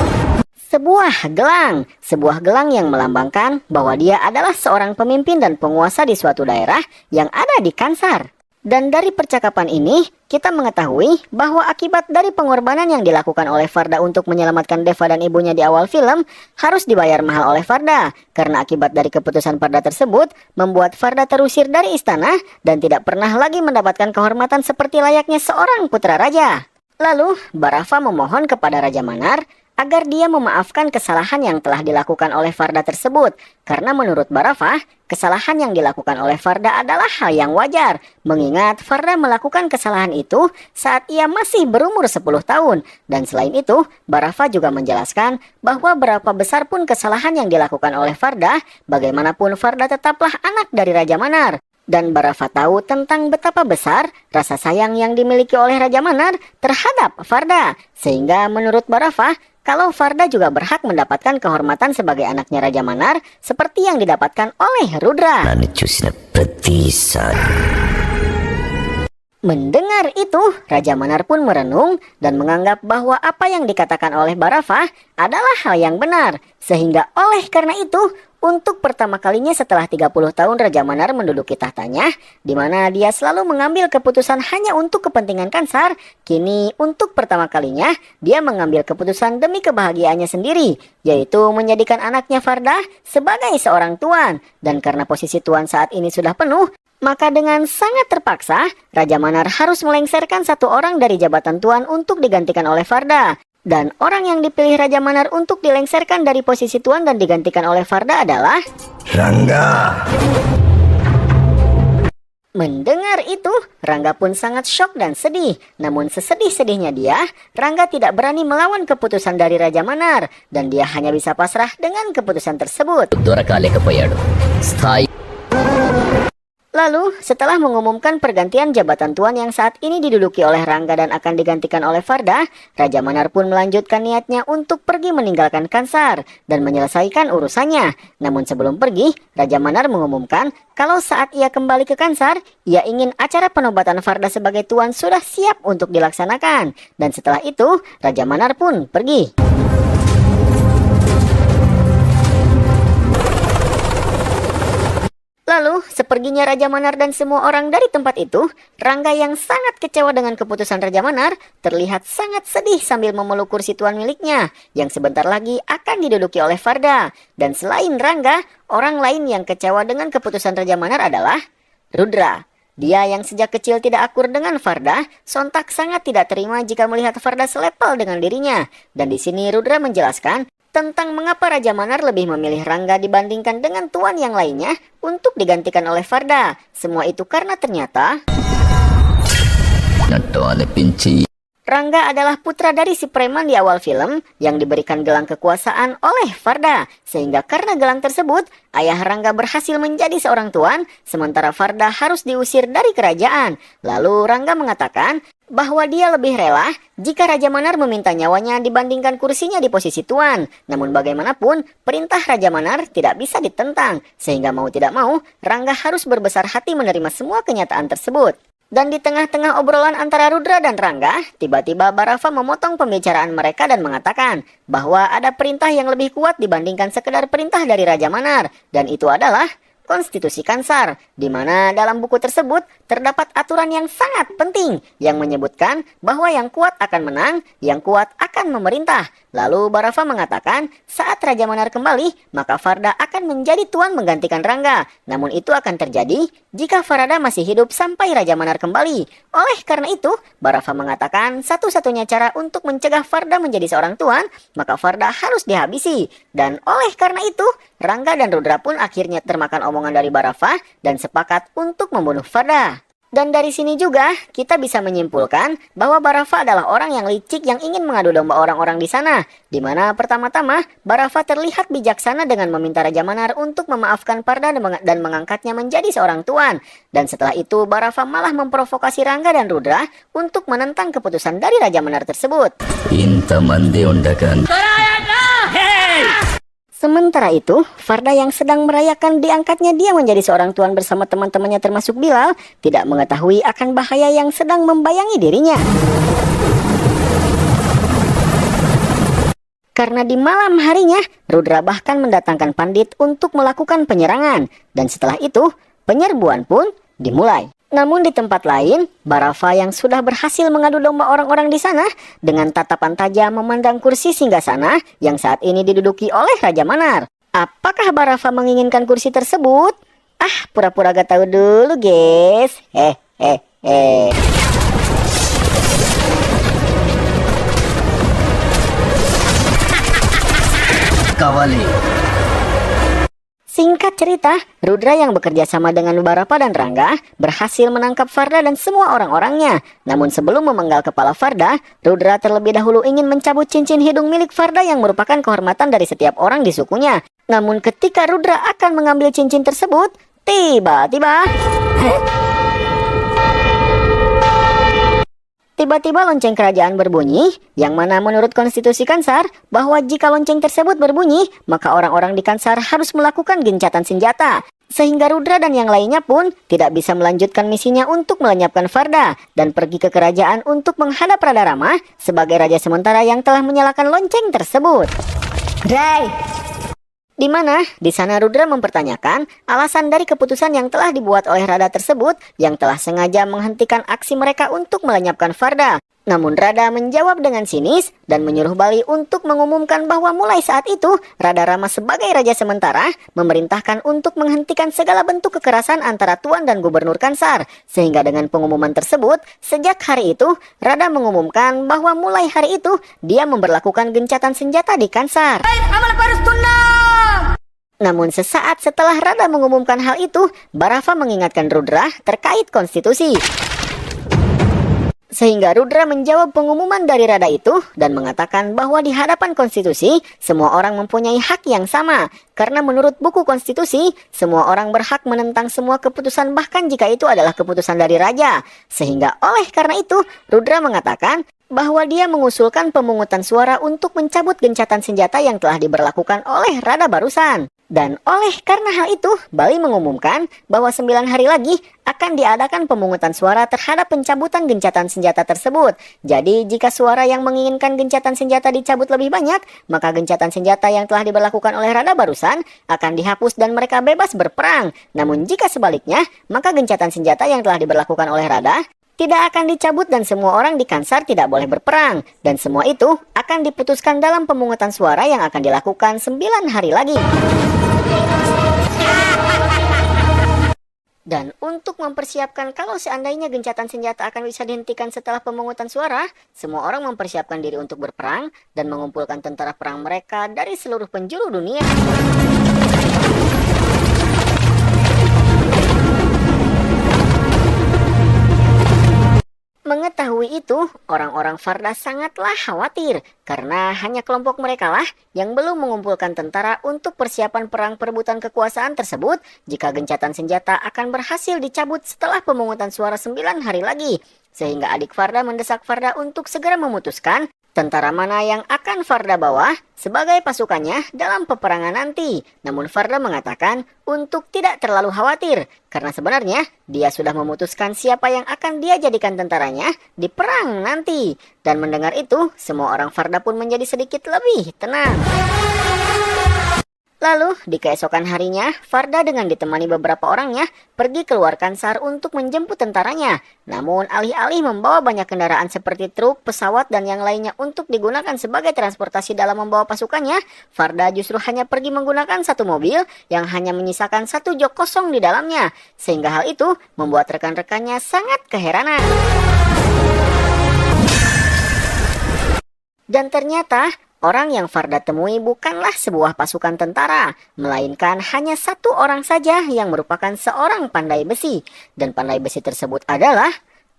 Speaker 1: Sebuah gelang yang melambangkan bahwa dia adalah seorang pemimpin dan penguasa di suatu daerah yang ada di Kansar. Dan dari percakapan ini, kita mengetahui bahwa akibat dari pengorbanan yang dilakukan oleh Farda untuk menyelamatkan Deva dan ibunya di awal film harus dibayar mahal oleh Farda, karena akibat dari keputusan Farda tersebut membuat Farda terusir dari istana dan tidak pernah lagi mendapatkan kehormatan seperti layaknya seorang putra raja. Lalu, Barafa memohon kepada Raja Manar agar dia memaafkan kesalahan yang telah dilakukan oleh Farda tersebut. Karena menurut Barafa, kesalahan yang dilakukan oleh Farda adalah hal yang wajar, mengingat Farda melakukan kesalahan itu saat ia masih berumur 10 tahun. Dan selain itu, Barafa juga menjelaskan bahwa berapa besar pun kesalahan yang dilakukan oleh Farda, bagaimanapun Farda tetaplah anak dari Raja Manar. Dan Barafa tahu tentang betapa besar rasa sayang yang dimiliki oleh Raja Manar terhadap Farda. Sehingga menurut Barafa, kalau Farda juga berhak mendapatkan kehormatan sebagai anaknya Raja Manar seperti yang didapatkan oleh Rudra. Mendengar itu, Raja Manar pun merenung dan menganggap bahwa apa yang dikatakan oleh Barafa adalah hal yang benar. Sehingga oleh karena itu, untuk pertama kalinya setelah 30 tahun Raja Manar menduduki tahtanya, di mana dia selalu mengambil keputusan hanya untuk kepentingan Kansar, kini untuk pertama kalinya dia mengambil keputusan demi kebahagiaannya sendiri, yaitu menjadikan anaknya Farda sebagai seorang tuan. Dan karena posisi tuan saat ini sudah penuh, maka dengan sangat terpaksa, Raja Manar harus melengsarkan satu orang dari jabatan tuan untuk digantikan oleh Farda. Dan orang yang dipilih Raja Manar untuk dilengsarkan dari posisi tuan dan digantikan oleh Farda adalah
Speaker 2: Rangga.
Speaker 1: Mendengar itu, Rangga pun sangat syok dan sedih. Namun sesedih-sedihnya dia, Rangga tidak berani melawan keputusan dari Raja Manar. Dan dia hanya bisa pasrah dengan keputusan tersebut. Lalu, setelah mengumumkan pergantian jabatan tuan yang saat ini diduduki oleh Rangga dan akan digantikan oleh Farda, Raja Manar pun melanjutkan niatnya untuk pergi meninggalkan Kansar dan menyelesaikan urusannya. Namun sebelum pergi, Raja Manar mengumumkan kalau saat ia kembali ke Kansar, ia ingin acara penobatan Farda sebagai tuan sudah siap untuk dilaksanakan. Dan setelah itu, Raja Manar pun pergi. Lalu, seperginya Raja Manar dan semua orang dari tempat itu, Rangga yang sangat kecewa dengan keputusan Raja Manar, terlihat sangat sedih sambil memeluk kursi tuan miliknya, yang sebentar lagi akan diduduki oleh Farda. Dan selain Rangga, orang lain yang kecewa dengan keputusan Raja Manar adalah Rudra. Dia yang sejak kecil tidak akur dengan Farda, sontak sangat tidak terima jika melihat Farda selepel dengan dirinya. Dan di sini Rudra menjelaskan tentang mengapa Raja Manar lebih memilih Rangga dibandingkan dengan tuan yang lainnya untuk digantikan oleh Farda. Semua itu karena ternyata Rangga adalah putra dari si preman di awal film yang diberikan gelang kekuasaan oleh Farda. Sehingga karena gelang tersebut, ayah Rangga berhasil menjadi seorang tuan, sementara Farda harus diusir dari kerajaan. Lalu Rangga mengatakan bahwa dia lebih rela jika Raja Manar meminta nyawanya dibandingkan kursinya di posisi tuan. Namun bagaimanapun, perintah Raja Manar tidak bisa ditentang. Sehingga mau tidak mau, Rangga harus berbesar hati menerima semua kenyataan tersebut. Dan di tengah-tengah obrolan antara Rudra dan Rangga, tiba-tiba Barafa memotong pembicaraan mereka dan mengatakan bahwa ada perintah yang lebih kuat dibandingkan sekedar perintah dari Raja Manar. Dan itu adalah Konstitusi Kansar, di mana dalam buku tersebut terdapat aturan yang sangat penting yang menyebutkan bahwa yang kuat akan menang, yang kuat akan memerintah. Lalu Barafa mengatakan saat Raja Manar kembali, maka Farda akan menjadi tuan menggantikan Rangga. Namun itu akan terjadi jika Farada masih hidup sampai Raja Manar kembali. Oleh karena itu, Barafa mengatakan satu-satunya cara untuk mencegah Farda menjadi seorang tuan, maka Farda harus dihabisi. Dan oleh karena itu, Rangga dan Rudra pun akhirnya termakan omongan dari Barafa dan sepakat untuk membunuh Farda. Dan dari sini juga kita bisa menyimpulkan bahwa Barafa adalah orang yang licik yang ingin mengadu domba orang-orang di sana. Di mana pertama-tama Barafa terlihat bijaksana dengan meminta Raja Manar untuk memaafkan Farda dan mengangkatnya menjadi seorang tuan. Dan setelah itu Barafa malah memprovokasi Rangga dan Rudra untuk menentang keputusan dari Raja Manar tersebut.
Speaker 2: ఇంతమంది ఉండగా
Speaker 1: Sementara itu, Farda yang sedang merayakan diangkatnya dia menjadi seorang tuan bersama teman-temannya termasuk Bilal, tidak mengetahui akan bahaya yang sedang membayangi dirinya. Karena di malam harinya, Rudra bahkan mendatangkan pandit untuk melakukan penyerangan. Dan setelah itu, penyerbuan pun dimulai. Namun di tempat lain, Barafa yang sudah berhasil mengadu domba orang-orang di sana dengan tatapan tajam memandang kursi singgasana yang saat ini diduduki oleh Raja Manar. Apakah Barafa menginginkan kursi tersebut? Pura-pura gak tahu dulu, guys.
Speaker 2: కావాలి.
Speaker 1: Singkat cerita, Rudra yang bekerja sama dengan Barafa dan Rangga berhasil menangkap Farda dan semua orang-orangnya. Namun sebelum memenggal kepala Farda, Rudra terlebih dahulu ingin mencabut cincin hidung milik Farda yang merupakan kehormatan dari setiap orang di sukunya. Namun ketika Rudra akan mengambil cincin tersebut, Tiba-tiba lonceng kerajaan berbunyi, yang mana menurut konstitusi Kansar, bahwa jika lonceng tersebut berbunyi, maka orang-orang di Kansar harus melakukan gencatan senjata. Sehingga Rudra dan yang lainnya pun tidak bisa melanjutkan misinya untuk melenyapkan Farda dan pergi ke kerajaan untuk menghadap Rada Rama sebagai raja sementara yang telah menyalakan lonceng tersebut. Di mana di sana Rudra mempertanyakan alasan dari keputusan yang telah dibuat oleh Rada tersebut yang telah sengaja menghentikan aksi mereka untuk melenyapkan Farda. Namun Rada menjawab dengan sinis dan menyuruh Bali untuk mengumumkan bahwa mulai saat itu Rada Rama sebagai raja sementara memerintahkan untuk menghentikan segala bentuk kekerasan antara tuan dan gubernur Kansar. Sehingga dengan pengumuman tersebut, sejak hari itu Rada mengumumkan bahwa mulai hari itu dia memberlakukan gencatan senjata di Kansar. Namun sesaat setelah Rada mengumumkan hal itu, Barafa mengingatkan Rudra terkait konstitusi. Sehingga Rudra menjawab pengumuman dari Rada itu dan mengatakan bahwa di hadapan konstitusi, semua orang mempunyai hak yang sama. Karena menurut buku konstitusi, semua orang berhak menentang semua keputusan bahkan jika itu adalah keputusan dari raja. Sehingga oleh karena itu, Rudra mengatakan bahwa dia mengusulkan pemungutan suara untuk mencabut gencatan senjata yang telah diberlakukan oleh Rada barusan. Dan oleh karena hal itu, Bali mengumumkan bahwa 9 hari lagi akan diadakan pemungutan suara terhadap pencabutan gencatan senjata tersebut. Jadi jika suara yang menginginkan gencatan senjata dicabut lebih banyak, maka gencatan senjata yang telah diberlakukan oleh Rada barusan akan dihapus dan mereka bebas berperang. Namun jika sebaliknya, maka gencatan senjata yang telah diberlakukan oleh Rada tidak akan dicabut dan semua orang di Kansar tidak boleh berperang. Dan semua itu akan diputuskan dalam pemungutan suara yang akan dilakukan 9 hari lagi. Dan untuk mempersiapkan kalau seandainya gencatan senjata akan bisa dihentikan setelah pemungutan suara, semua orang mempersiapkan diri untuk berperang dan mengumpulkan tentara perang mereka dari seluruh penjuru dunia. Mengetahui itu, orang-orang Farda sangatlah khawatir karena hanya kelompok mereka lah yang belum mengumpulkan tentara untuk persiapan perang perebutan kekuasaan tersebut jika gencatan senjata akan berhasil dicabut setelah pemungutan suara 9 hari lagi. Sehingga adik Farda mendesak Farda untuk segera memutuskan tentara mana yang akan Farda bawa sebagai pasukannya dalam peperangan nanti. Namun Farda mengatakan untuk tidak terlalu khawatir karena sebenarnya dia sudah memutuskan siapa yang akan dia jadikan tentaranya di perang nanti. Dan mendengar itu, semua orang Farda pun menjadi sedikit lebih tenang. Lalu, di keesokan harinya, Farda dengan ditemani beberapa orangnya pergi keluar Kansar untuk menjemput tentaranya. Namun, alih-alih membawa banyak kendaraan seperti truk, pesawat, dan yang lainnya untuk digunakan sebagai transportasi dalam membawa pasukannya, Farda justru hanya pergi menggunakan satu mobil yang hanya menyisakan satu jok kosong di dalamnya. Sehingga hal itu membuat rekan-rekannya sangat keheranan. Dan ternyata, orang yang Farda temui bukanlah sebuah pasukan tentara, melainkan hanya satu orang saja yang merupakan seorang pandai besi. Dan pandai besi tersebut adalah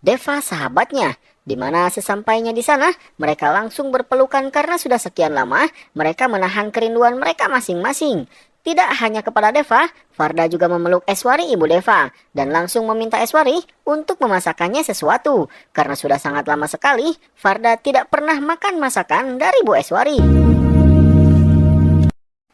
Speaker 1: Deva sahabatnya. Di mana sesampainya di sana, mereka langsung berpelukan karena sudah sekian lama mereka menahan kerinduan mereka masing-masing. Tidak hanya kepada Deva, Farda juga memeluk Eswari ibu Deva dan langsung meminta Eswari untuk memasakkannya sesuatu. Karena sudah sangat lama sekali, Farda tidak pernah makan masakan dari Bu Eswari.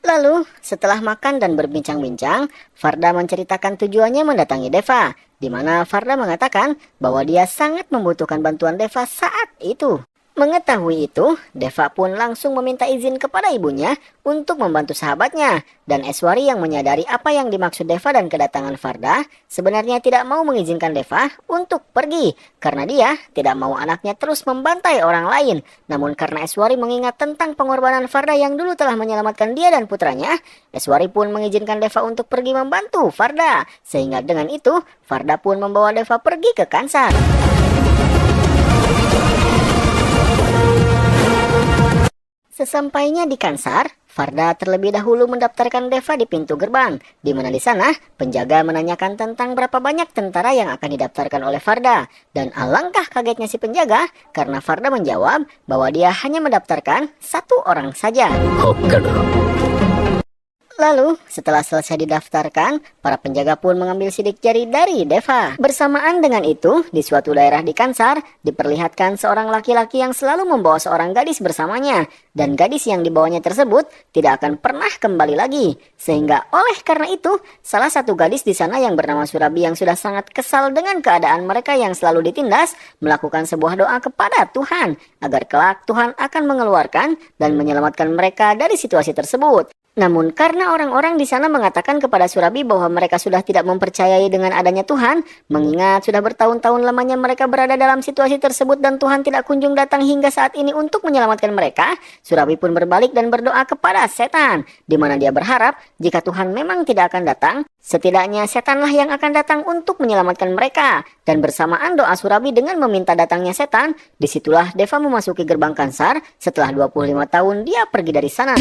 Speaker 1: Lalu, setelah makan dan berbincang-bincang, Farda menceritakan tujuannya mendatangi Deva, di mana Farda mengatakan bahwa dia sangat membutuhkan bantuan Deva saat itu. Mengetahui itu, Deva pun langsung meminta izin kepada ibunya untuk membantu sahabatnya. Dan Eswari yang menyadari apa yang dimaksud Deva dan kedatangan Farda, sebenarnya tidak mau mengizinkan Deva untuk pergi. Karena dia tidak mau anaknya terus membantai orang lain. Namun karena Eswari mengingat tentang pengorbanan Farda yang dulu telah menyelamatkan dia dan putranya, Eswari pun mengizinkan Deva untuk pergi membantu Farda. Sehingga dengan itu, Farda pun membawa Deva pergi ke Kansar. Sesampainya di Kansar, Farda terlebih dahulu mendaftarkan Deva di pintu gerbang, di mana di sana penjaga menanyakan tentang berapa banyak tentara yang akan didaftarkan oleh Farda. Dan alangkah kagetnya si penjaga karena Farda menjawab bahwa dia hanya mendaftarkan satu orang saja. Lalu, setelah selesai didaftarkan, para penjaga pun mengambil sidik jari dari Deva. Bersamaan dengan itu, di suatu daerah di Kansar, diperlihatkan seorang laki-laki yang selalu membawa seorang gadis bersamanya. Dan gadis yang dibawanya tersebut tidak akan pernah kembali lagi. Sehingga oleh karena itu, salah satu gadis di sana yang bernama Surabi yang sudah sangat kesal dengan keadaan mereka yang selalu ditindas, melakukan sebuah doa kepada Tuhan, agar kelak Tuhan akan mengeluarkan dan menyelamatkan mereka dari situasi tersebut. Namun karena orang-orang di sana mengatakan kepada Surabi bahwa mereka sudah tidak mempercayai dengan adanya Tuhan, mengingat sudah bertahun-tahun lamanya mereka berada dalam situasi tersebut dan Tuhan tidak kunjung datang hingga saat ini untuk menyelamatkan mereka, Surabi pun berbalik dan berdoa kepada setan, di mana dia berharap jika Tuhan memang tidak akan datang, setidaknya setanlah yang akan datang untuk menyelamatkan mereka. Dan bersamaan doa Surabi dengan meminta datangnya setan, disitulah Deva memasuki gerbang Kansar. Setelah 25 tahun dia pergi dari sana.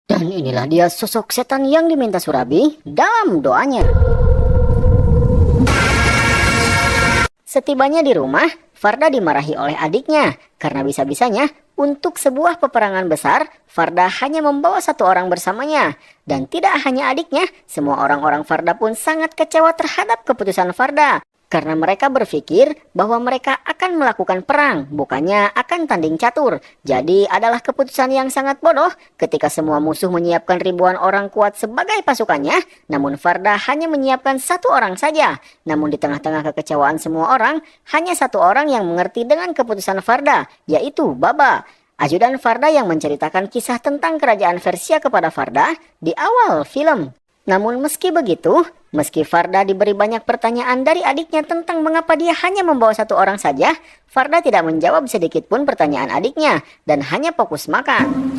Speaker 1: Dan inilah dia sosok setan yang diminta Surabi dalam doanya. Setibanya di rumah, Farda dimarahi oleh adiknya karena bisa-bisanya untuk sebuah peperangan besar, Farda hanya membawa satu orang bersamanya. Dan tidak hanya adiknya, semua orang-orang Farda pun sangat kecewa terhadap keputusan Farda. Karena mereka berpikir bahwa mereka akan melakukan perang, bukannya akan tanding catur. Jadi adalah keputusan yang sangat bodoh ketika semua musuh menyiapkan ribuan orang kuat sebagai pasukannya, namun Farda hanya menyiapkan satu orang saja. Namun di tengah-tengah kekecewaan semua orang, hanya satu orang yang mengerti dengan keputusan Farda, yaitu Baba, ajudan Farda yang menceritakan kisah tentang kerajaan Persia kepada Farda di awal film. Namun meski begitu, meski Farda diberi banyak pertanyaan dari adiknya tentang mengapa dia hanya membawa satu orang saja, Farda tidak menjawab sedikit pun pertanyaan adiknya dan hanya fokus makan.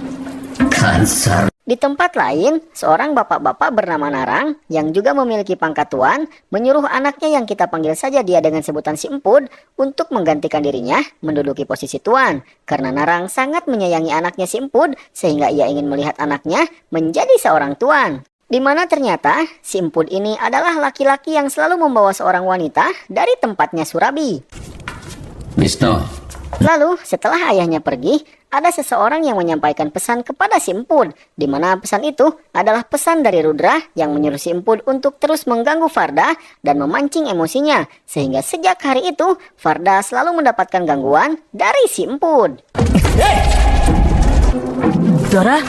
Speaker 2: Kansar.
Speaker 1: Di tempat lain, seorang bapak-bapak bernama Narang yang juga memiliki pangkat tuan menyuruh anaknya yang kita panggil saja dia dengan sebutan si Empud untuk menggantikan dirinya menduduki posisi tuan. Karena Narang sangat menyayangi anaknya si Empud sehingga ia ingin melihat anaknya menjadi seorang tuan. Di mana ternyata si Empud ini adalah laki-laki yang selalu membawa seorang wanita dari tempatnya Surabi.
Speaker 2: Wisnu.
Speaker 1: Lalu setelah ayahnya pergi, ada seseorang yang menyampaikan pesan kepada si Empud, di mana pesan itu adalah pesan dari Rudra yang menyuruh si Empud untuk terus mengganggu Farda dan memancing emosinya, sehingga sejak hari itu Farda selalu mendapatkan gangguan dari si Empud.
Speaker 3: Dora?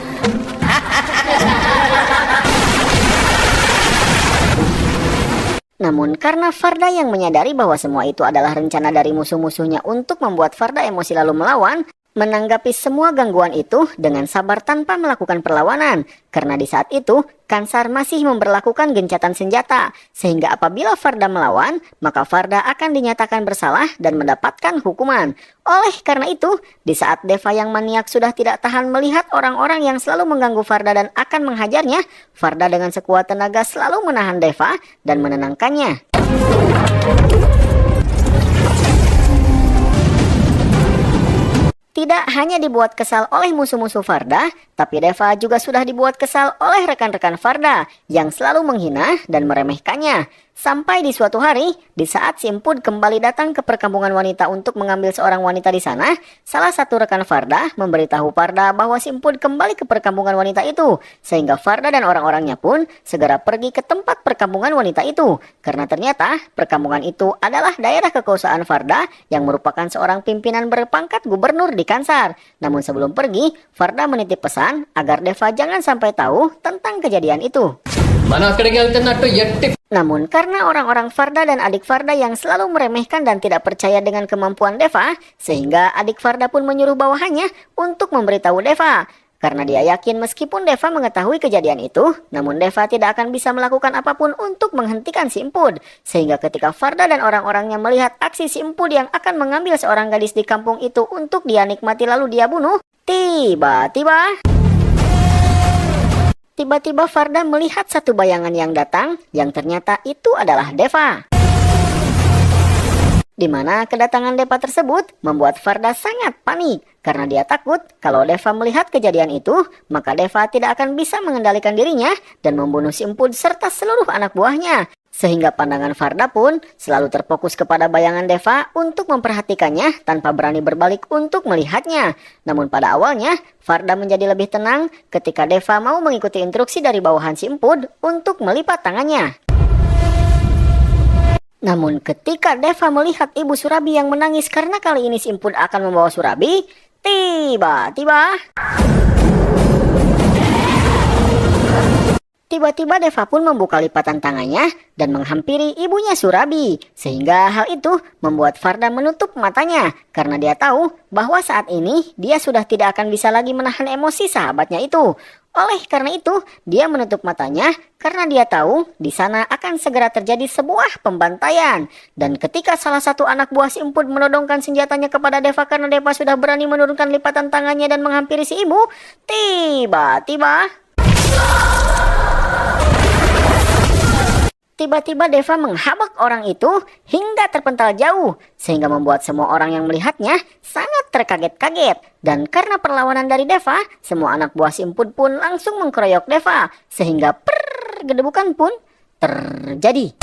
Speaker 1: Namun karena Farda yang menyadari bahwa semua itu adalah rencana dari musuh-musuhnya untuk membuat Farda emosi lalu melawan, menanggapi semua gangguan itu dengan sabar tanpa melakukan perlawanan. Karena di saat itu, Kansar masih memberlakukan gencatan senjata. Sehingga apabila Farda melawan, maka Farda akan dinyatakan bersalah dan mendapatkan hukuman. Oleh karena itu, di saat Deva yang maniak sudah tidak tahan melihat orang-orang yang selalu mengganggu Farda dan akan menghajarnya, Farda dengan sekuat tenaga selalu menahan Deva dan menenangkannya. Tidak hanya dibuat kesal oleh musuh-musuh Farda, tapi Deva juga sudah dibuat kesal oleh rekan-rekan Farda yang selalu menghina dan meremehkannya. Sampai di suatu hari, di saat si Empud kembali datang ke perkampungan wanita untuk mengambil seorang wanita di sana, salah satu rekan Farda memberitahu Farda bahwa si Empud kembali ke perkampungan wanita itu, sehingga Farda dan orang-orangnya pun segera pergi ke tempat perkampungan wanita itu, karena ternyata perkampungan itu adalah daerah kekuasaan Farda yang merupakan seorang pimpinan berpangkat gubernur di Kansar. Namun sebelum pergi, Farda menitip pesan agar Deva jangan sampai tahu tentang kejadian itu. Namun karena orang-orang Farda dan adik Farda yang selalu meremehkan dan tidak percaya dengan kemampuan Deva, sehingga adik Farda pun menyuruh bawahannya untuk memberitahu Deva. Karena dia yakin meskipun Deva mengetahui kejadian itu, namun Deva tidak akan bisa melakukan apapun untuk menghentikan si Empud. Sehingga ketika Farda dan orang-orangnya melihat aksi si Empud yang akan mengambil seorang gadis di kampung itu untuk dia nikmati lalu dia bunuh, Tiba-tiba Farda melihat satu bayangan yang datang, yang ternyata itu adalah Deva. Di mana kedatangan Deva tersebut membuat Farda sangat panik, karena dia takut kalau Deva melihat kejadian itu, maka Deva tidak akan bisa mengendalikan dirinya dan membunuh si Empud serta seluruh anak buahnya. Sehingga pandangan Farda pun selalu terfokus kepada bayangan Deva untuk memperhatikannya tanpa berani berbalik untuk melihatnya. Namun pada awalnya, Farda menjadi lebih tenang ketika Deva mau mengikuti instruksi dari bawahan si Empud untuk melipat tangannya. Namun ketika Deva melihat ibu Surabi yang menangis karena kali ini si Empud akan membawa Surabi, Tiba-tiba Deva pun membuka lipatan tangannya dan menghampiri ibunya Surabi. Sehingga hal itu membuat Farda menutup matanya karena dia tahu bahwa saat ini dia sudah tidak akan bisa lagi menahan emosi sahabatnya itu. Oleh karena itu, dia menutup matanya karena dia tahu di sana akan segera terjadi sebuah pembantaian. Dan ketika salah satu anak buah si Empud menodongkan senjatanya kepada Deva karena Deva sudah berani menurunkan lipatan tangannya dan menghampiri si ibu, Tiba-tiba Deva menghabak orang itu hingga terpental jauh, sehingga membuat semua orang yang melihatnya sangat terkaget-kaget. Dan karena perlawanan dari Deva, semua anak buah si Empud pun langsung mengkeroyok Deva, sehingga gedebukan pun terjadi.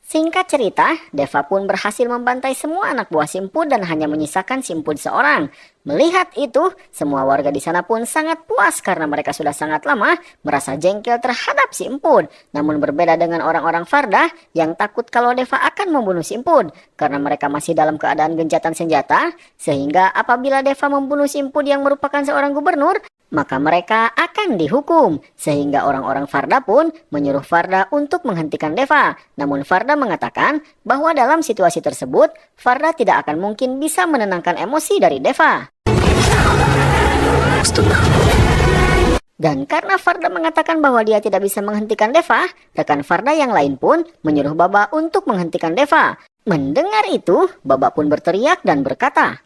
Speaker 1: Singkat cerita, Deva pun berhasil membantai semua anak buah si Empud dan hanya menyisakan si Empud seorang. Melihat itu, semua warga di sana pun sangat puas karena mereka sudah sangat lama merasa jengkel terhadap si Empud. Namun berbeda dengan orang-orang Farda yang takut kalau Deva akan membunuh si Empud karena mereka masih dalam keadaan gencatan senjata, sehingga apabila Deva membunuh si Empud yang merupakan seorang gubernur, maka mereka akan dihukum. Sehingga orang-orang Farda pun menyuruh Farda untuk menghentikan Deva. Namun Farda mengatakan bahwa dalam situasi tersebut, Farda tidak akan mungkin bisa menenangkan emosi dari Deva. Dan karena Farda mengatakan bahwa dia tidak bisa menghentikan Deva, rekan Farda yang lain pun menyuruh Baba untuk menghentikan Deva. Mendengar itu, Baba pun berteriak dan berkata,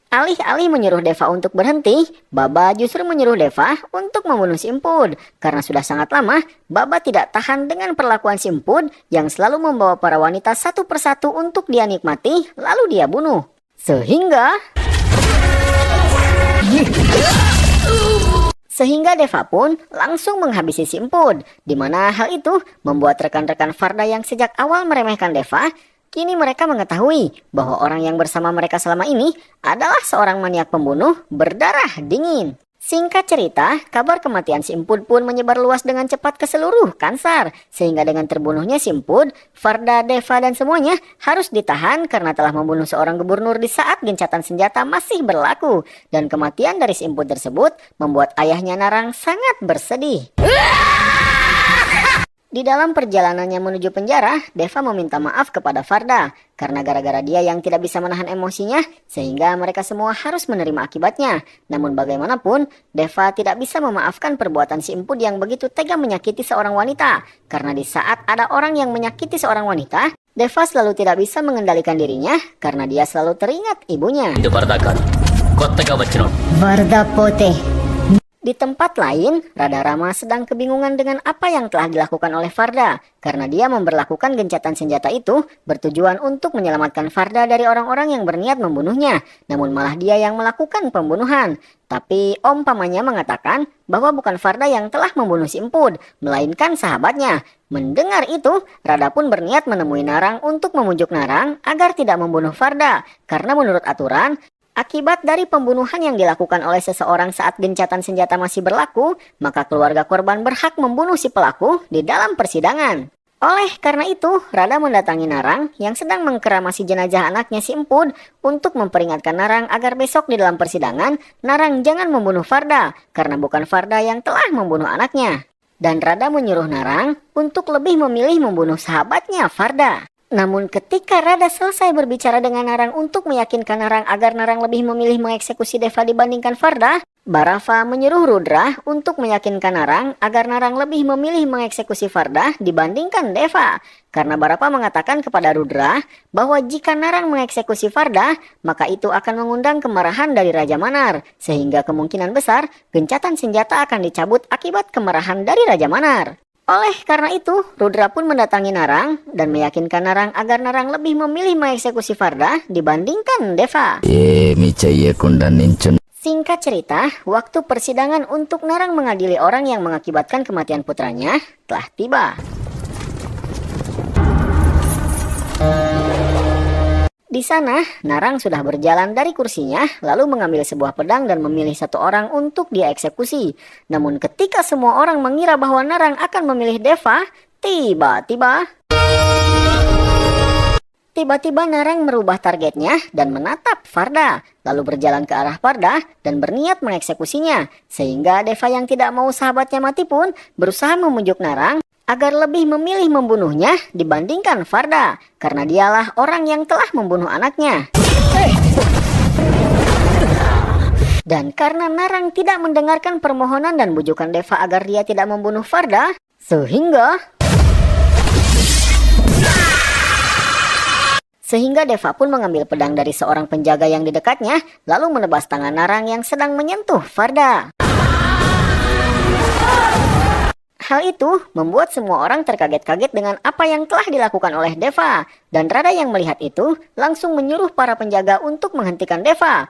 Speaker 1: alih-alih menyuruh Deva untuk berhenti, Baba justru menyuruh Deva untuk membunuh si Empud. Karena sudah sangat lama, Baba tidak tahan dengan perlakuan si Empud yang selalu membawa para wanita satu persatu untuk dia nikmati, lalu dia bunuh. Sehingga Deva pun langsung menghabisi si Empud, di mana hal itu membuat rekan-rekan Farda yang sejak awal meremehkan Deva, kini mereka mengetahui bahwa orang yang bersama mereka selama ini adalah seorang maniak pembunuh berdarah dingin. Singkat cerita, kabar kematian si Empud pun menyebar luas dengan cepat ke seluruh Kansar. Sehingga dengan terbunuhnya si Empud, Farda, Deva dan semuanya harus ditahan karena telah membunuh seorang gubernur di saat gencatan senjata masih berlaku. Dan kematian dari si Empud tersebut membuat ayahnya Narang sangat bersedih. Di dalam perjalanannya menuju penjara, Deva meminta maaf kepada Farda karena gara-gara dia yang tidak bisa menahan emosinya sehingga mereka semua harus menerima akibatnya. Namun bagaimanapun, Deva tidak bisa memaafkan perbuatan si emput yang begitu tega menyakiti seorang wanita. Karena di saat ada orang yang menyakiti seorang wanita, Deva selalu tidak bisa mengendalikan dirinya karena dia selalu teringat ibunya.
Speaker 2: Itu Varda Kottega Bacino.
Speaker 3: Varda Pote.
Speaker 1: Di tempat lain, Radha Rama sedang kebingungan dengan apa yang telah dilakukan oleh Farda karena dia memberlakukan gencatan senjata itu bertujuan untuk menyelamatkan Farda dari orang-orang yang berniat membunuhnya, namun malah dia yang melakukan pembunuhan. Tapi Om pamannya mengatakan bahwa bukan Farda yang telah membunuh si emput, melainkan sahabatnya. Mendengar itu, Radha pun berniat menemui Narang untuk memujuk Narang agar tidak membunuh Farda karena menurut aturan, akibat dari pembunuhan yang dilakukan oleh seseorang saat gencatan senjata masih berlaku, maka keluarga korban berhak membunuh si pelaku di dalam persidangan. Oleh karena itu, Radha mendatangi Narang yang sedang mengkeramasi jenazah anaknya si emput untuk memperingatkan Narang agar besok di dalam persidangan, Narang jangan membunuh Farda karena bukan Farda yang telah membunuh anaknya. Dan Radha menyuruh Narang untuk lebih memilih membunuh sahabatnya Farda. Namun ketika Radha selesai berbicara dengan Narang untuk meyakinkan Narang agar Narang lebih memilih mengeksekusi Deva dibandingkan Farda, Bharava menyuruh Rudra untuk meyakinkan Narang agar Narang lebih memilih mengeksekusi Farda dibandingkan Deva. Karena Bharava mengatakan kepada Rudra bahwa jika Narang mengeksekusi Farda, maka itu akan mengundang kemarahan dari Raja Manar, sehingga kemungkinan besar gencatan senjata akan dicabut akibat kemarahan dari Raja Manar. Oleh karena itu, Rudra pun mendatangi Narang dan meyakinkan Narang agar Narang lebih memilih mengeksekusi Farda dibandingkan Deva. Singkat cerita, waktu persidangan untuk Narang mengadili orang yang mengakibatkan kematian putranya telah tiba. Di sana, Narang sudah berjalan dari kursinya, lalu mengambil sebuah pedang dan memilih satu orang untuk dia eksekusi. Namun ketika semua orang mengira bahwa Narang akan memilih Deva, tiba-tiba Narang merubah targetnya dan menatap Farda, lalu berjalan ke arah Farda dan berniat mengeksekusinya. Sehingga Deva yang tidak mau sahabatnya mati pun berusaha memujuk Narang agar lebih memilih membunuhnya dibandingkan Farda, karena dialah orang yang telah membunuh anaknya. Dan karena Narang tidak mendengarkan permohonan dan bujukan Deva agar dia tidak membunuh Farda, sehingga Deva pun mengambil pedang dari seorang penjaga yang di dekatnya, lalu menebas tangan Narang yang sedang menyentuh Farda. Hal itu membuat semua orang terkaget-kaget dengan apa yang telah dilakukan oleh Deva. Dan Radha yang melihat itu langsung menyuruh para penjaga untuk menghentikan Deva.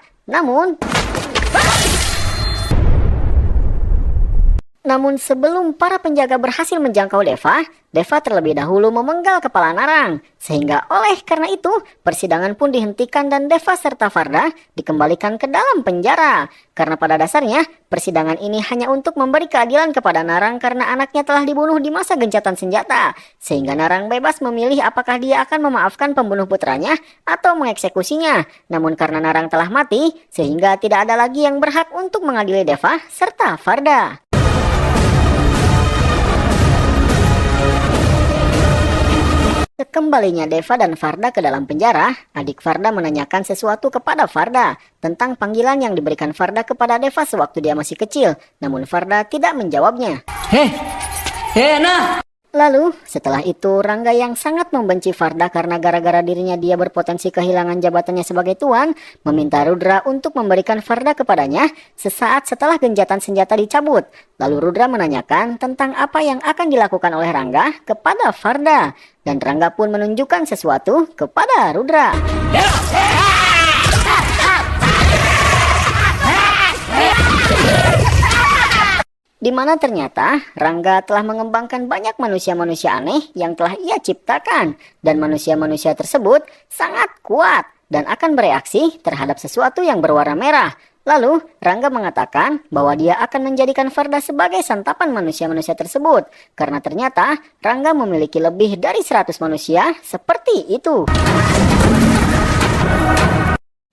Speaker 1: Namun sebelum para penjaga berhasil menjangkau Deva, Deva terlebih dahulu memenggal kepala Narang. Sehingga oleh karena itu, persidangan pun dihentikan dan Deva serta Farda dikembalikan ke dalam penjara. Karena pada dasarnya, persidangan ini hanya untuk memberi keadilan kepada Narang karena anaknya telah dibunuh di masa gencatan senjata. Sehingga Narang bebas memilih apakah dia akan memaafkan pembunuh putranya atau mengeksekusinya. Namun karena Narang telah mati, sehingga tidak ada lagi yang berhak untuk mengadili Deva serta Farda. Sekembalinya Deva dan Farda ke dalam penjara, adik Farda menanyakan sesuatu kepada Farda tentang panggilan yang diberikan Farda kepada Deva sewaktu dia masih kecil. Namun Farda tidak menjawabnya. Lalu, setelah itu Rangga yang sangat membenci Farda karena gara-gara dirinya dia berpotensi kehilangan jabatannya sebagai tuan, meminta Rudra untuk memberikan Farda kepadanya sesaat setelah genjatan senjata dicabut. Lalu Rudra menanyakan tentang apa yang akan dilakukan oleh Rangga kepada Farda. Dan Rangga pun menunjukkan sesuatu kepada Rudra. Di mana ternyata Rangga telah mengembangkan banyak manusia-manusia aneh yang telah ia ciptakan. Dan manusia-manusia tersebut sangat kuat dan akan bereaksi terhadap sesuatu yang berwarna merah. Lalu Rangga mengatakan bahwa dia akan menjadikan Farda sebagai santapan manusia-manusia tersebut. Karena ternyata Rangga memiliki lebih dari 100 manusia seperti itu.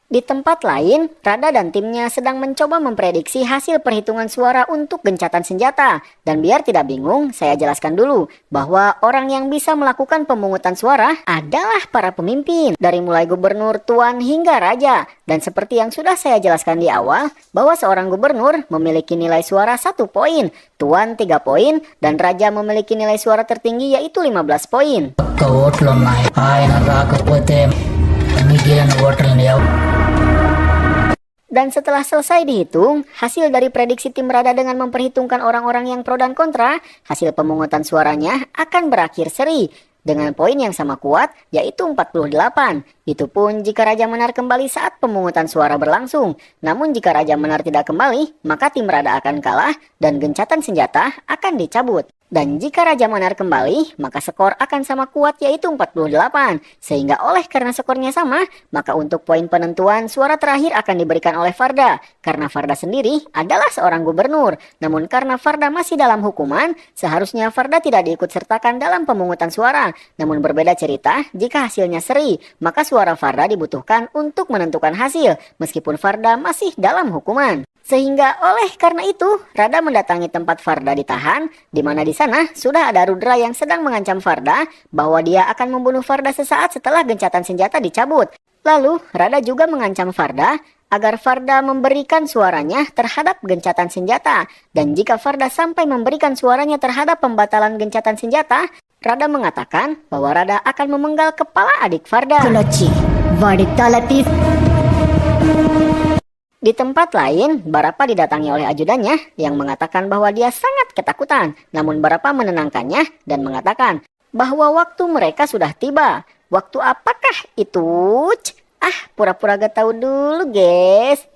Speaker 1: Di tempat lain, Rada dan timnya sedang mencoba memprediksi hasil perhitungan suara untuk gencatan senjata. Dan biar tidak bingung, saya jelaskan dulu bahwa orang yang bisa melakukan pemungutan suara adalah para pemimpin, dari mulai gubernur, tuan, hingga raja. Dan seperti yang sudah saya jelaskan di awal, bahwa seorang gubernur memiliki nilai suara 1 poin, tuan 3 poin, dan raja memiliki nilai suara tertinggi yaitu 15 poin.
Speaker 2: ఓట్లున్నాయి ఆయన రాకపోతే మిగిలిన ఓట్లని
Speaker 1: Dan setelah selesai dihitung, hasil dari prediksi tim Rada dengan memperhitungkan orang-orang yang pro dan kontra, hasil pemungutan suaranya akan berakhir seri dengan poin yang sama kuat, yaitu 48. Itu pun jika Raja Menar kembali saat pemungutan suara berlangsung. Namun jika Raja Menar tidak kembali, maka tim Rada akan kalah dan gencatan senjata akan dicabut. Dan jika Raja Menar kembali, maka skor akan sama kuat yaitu 48. Sehingga oleh karena skornya sama, maka untuk poin penentuan suara terakhir akan diberikan oleh Farda. Karena Farda sendiri adalah seorang gubernur. Namun karena Farda masih dalam hukuman, seharusnya Farda tidak diikut sertakan dalam pemungutan suara. Namun berbeda cerita, jika hasilnya seri, maka suara Farda dibutuhkan untuk menentukan hasil, meskipun Farda masih dalam hukuman. Sehingga oleh karena itu, Rada mendatangi tempat Farda ditahan, di mana di sana sudah ada Rudra yang sedang mengancam Farda bahwa dia akan membunuh Farda sesaat setelah gencatan senjata dicabut. Lalu, Rada juga mengancam Farda agar Farda memberikan suaranya terhadap gencatan senjata. Dan jika Farda sampai memberikan suaranya terhadap pembatalan gencatan senjata, Rada mengatakan bahwa Rada akan memenggal kepala adik Farda. Di tempat lain, Barapa didatangi oleh ajudannya yang mengatakan bahwa dia sangat ketakutan. Namun Barapa menenangkannya dan mengatakan bahwa waktu mereka sudah tiba. Waktu apakah itu? Pura-pura gak tahu dulu, guys.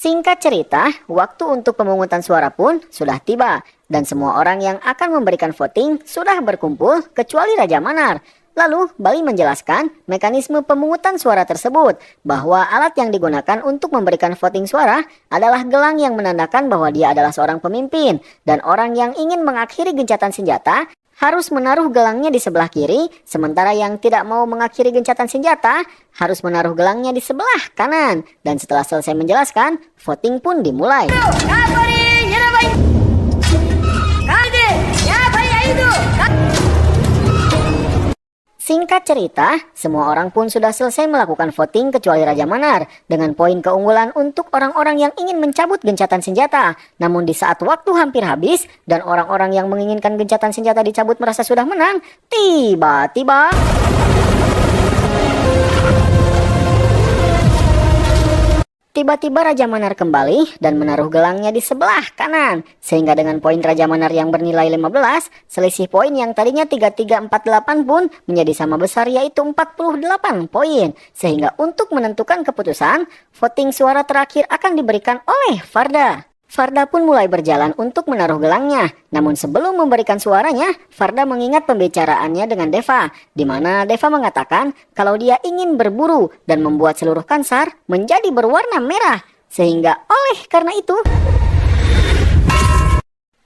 Speaker 1: Singkat cerita, waktu untuk pemungutan suara pun sudah tiba. Dan semua orang yang akan memberikan voting sudah berkumpul kecuali Raja Manar. Lalu, Bali menjelaskan mekanisme pemungutan suara tersebut. Bahwa alat yang digunakan untuk memberikan voting suara adalah gelang yang menandakan bahwa dia adalah seorang pemimpin. Dan orang yang ingin mengakhiri gencatan senjata harus menaruh gelangnya di sebelah kiri, sementara yang tidak mau mengakhiri gencatan senjata harus menaruh gelangnya di sebelah kanan. Dan setelah selesai menjelaskan, voting pun dimulai. Singkat cerita, semua orang pun sudah selesai melakukan voting kecuali Raja Manar dengan poin keunggulan untuk orang-orang yang ingin mencabut gencatan senjata. Namun di saat waktu hampir habis dan orang-orang yang menginginkan gencatan senjata dicabut merasa sudah menang, tiba-tiba Raja Manar kembali dan menaruh gelangnya di sebelah kanan. Sehingga dengan poin Raja Manar yang bernilai 15, selisih poin yang tadinya 3348 pun menjadi sama besar yaitu 48 poin. Sehingga untuk menentukan keputusan, voting suara terakhir akan diberikan oleh Farda. Farda pun mulai berjalan untuk menaruh gelangnya. Namun sebelum memberikan suaranya, Farda mengingat pembicaraannya dengan Deva, di mana Deva mengatakan kalau dia ingin berburu dan membuat seluruh Kansar menjadi berwarna merah. Sehingga oleh karena itu,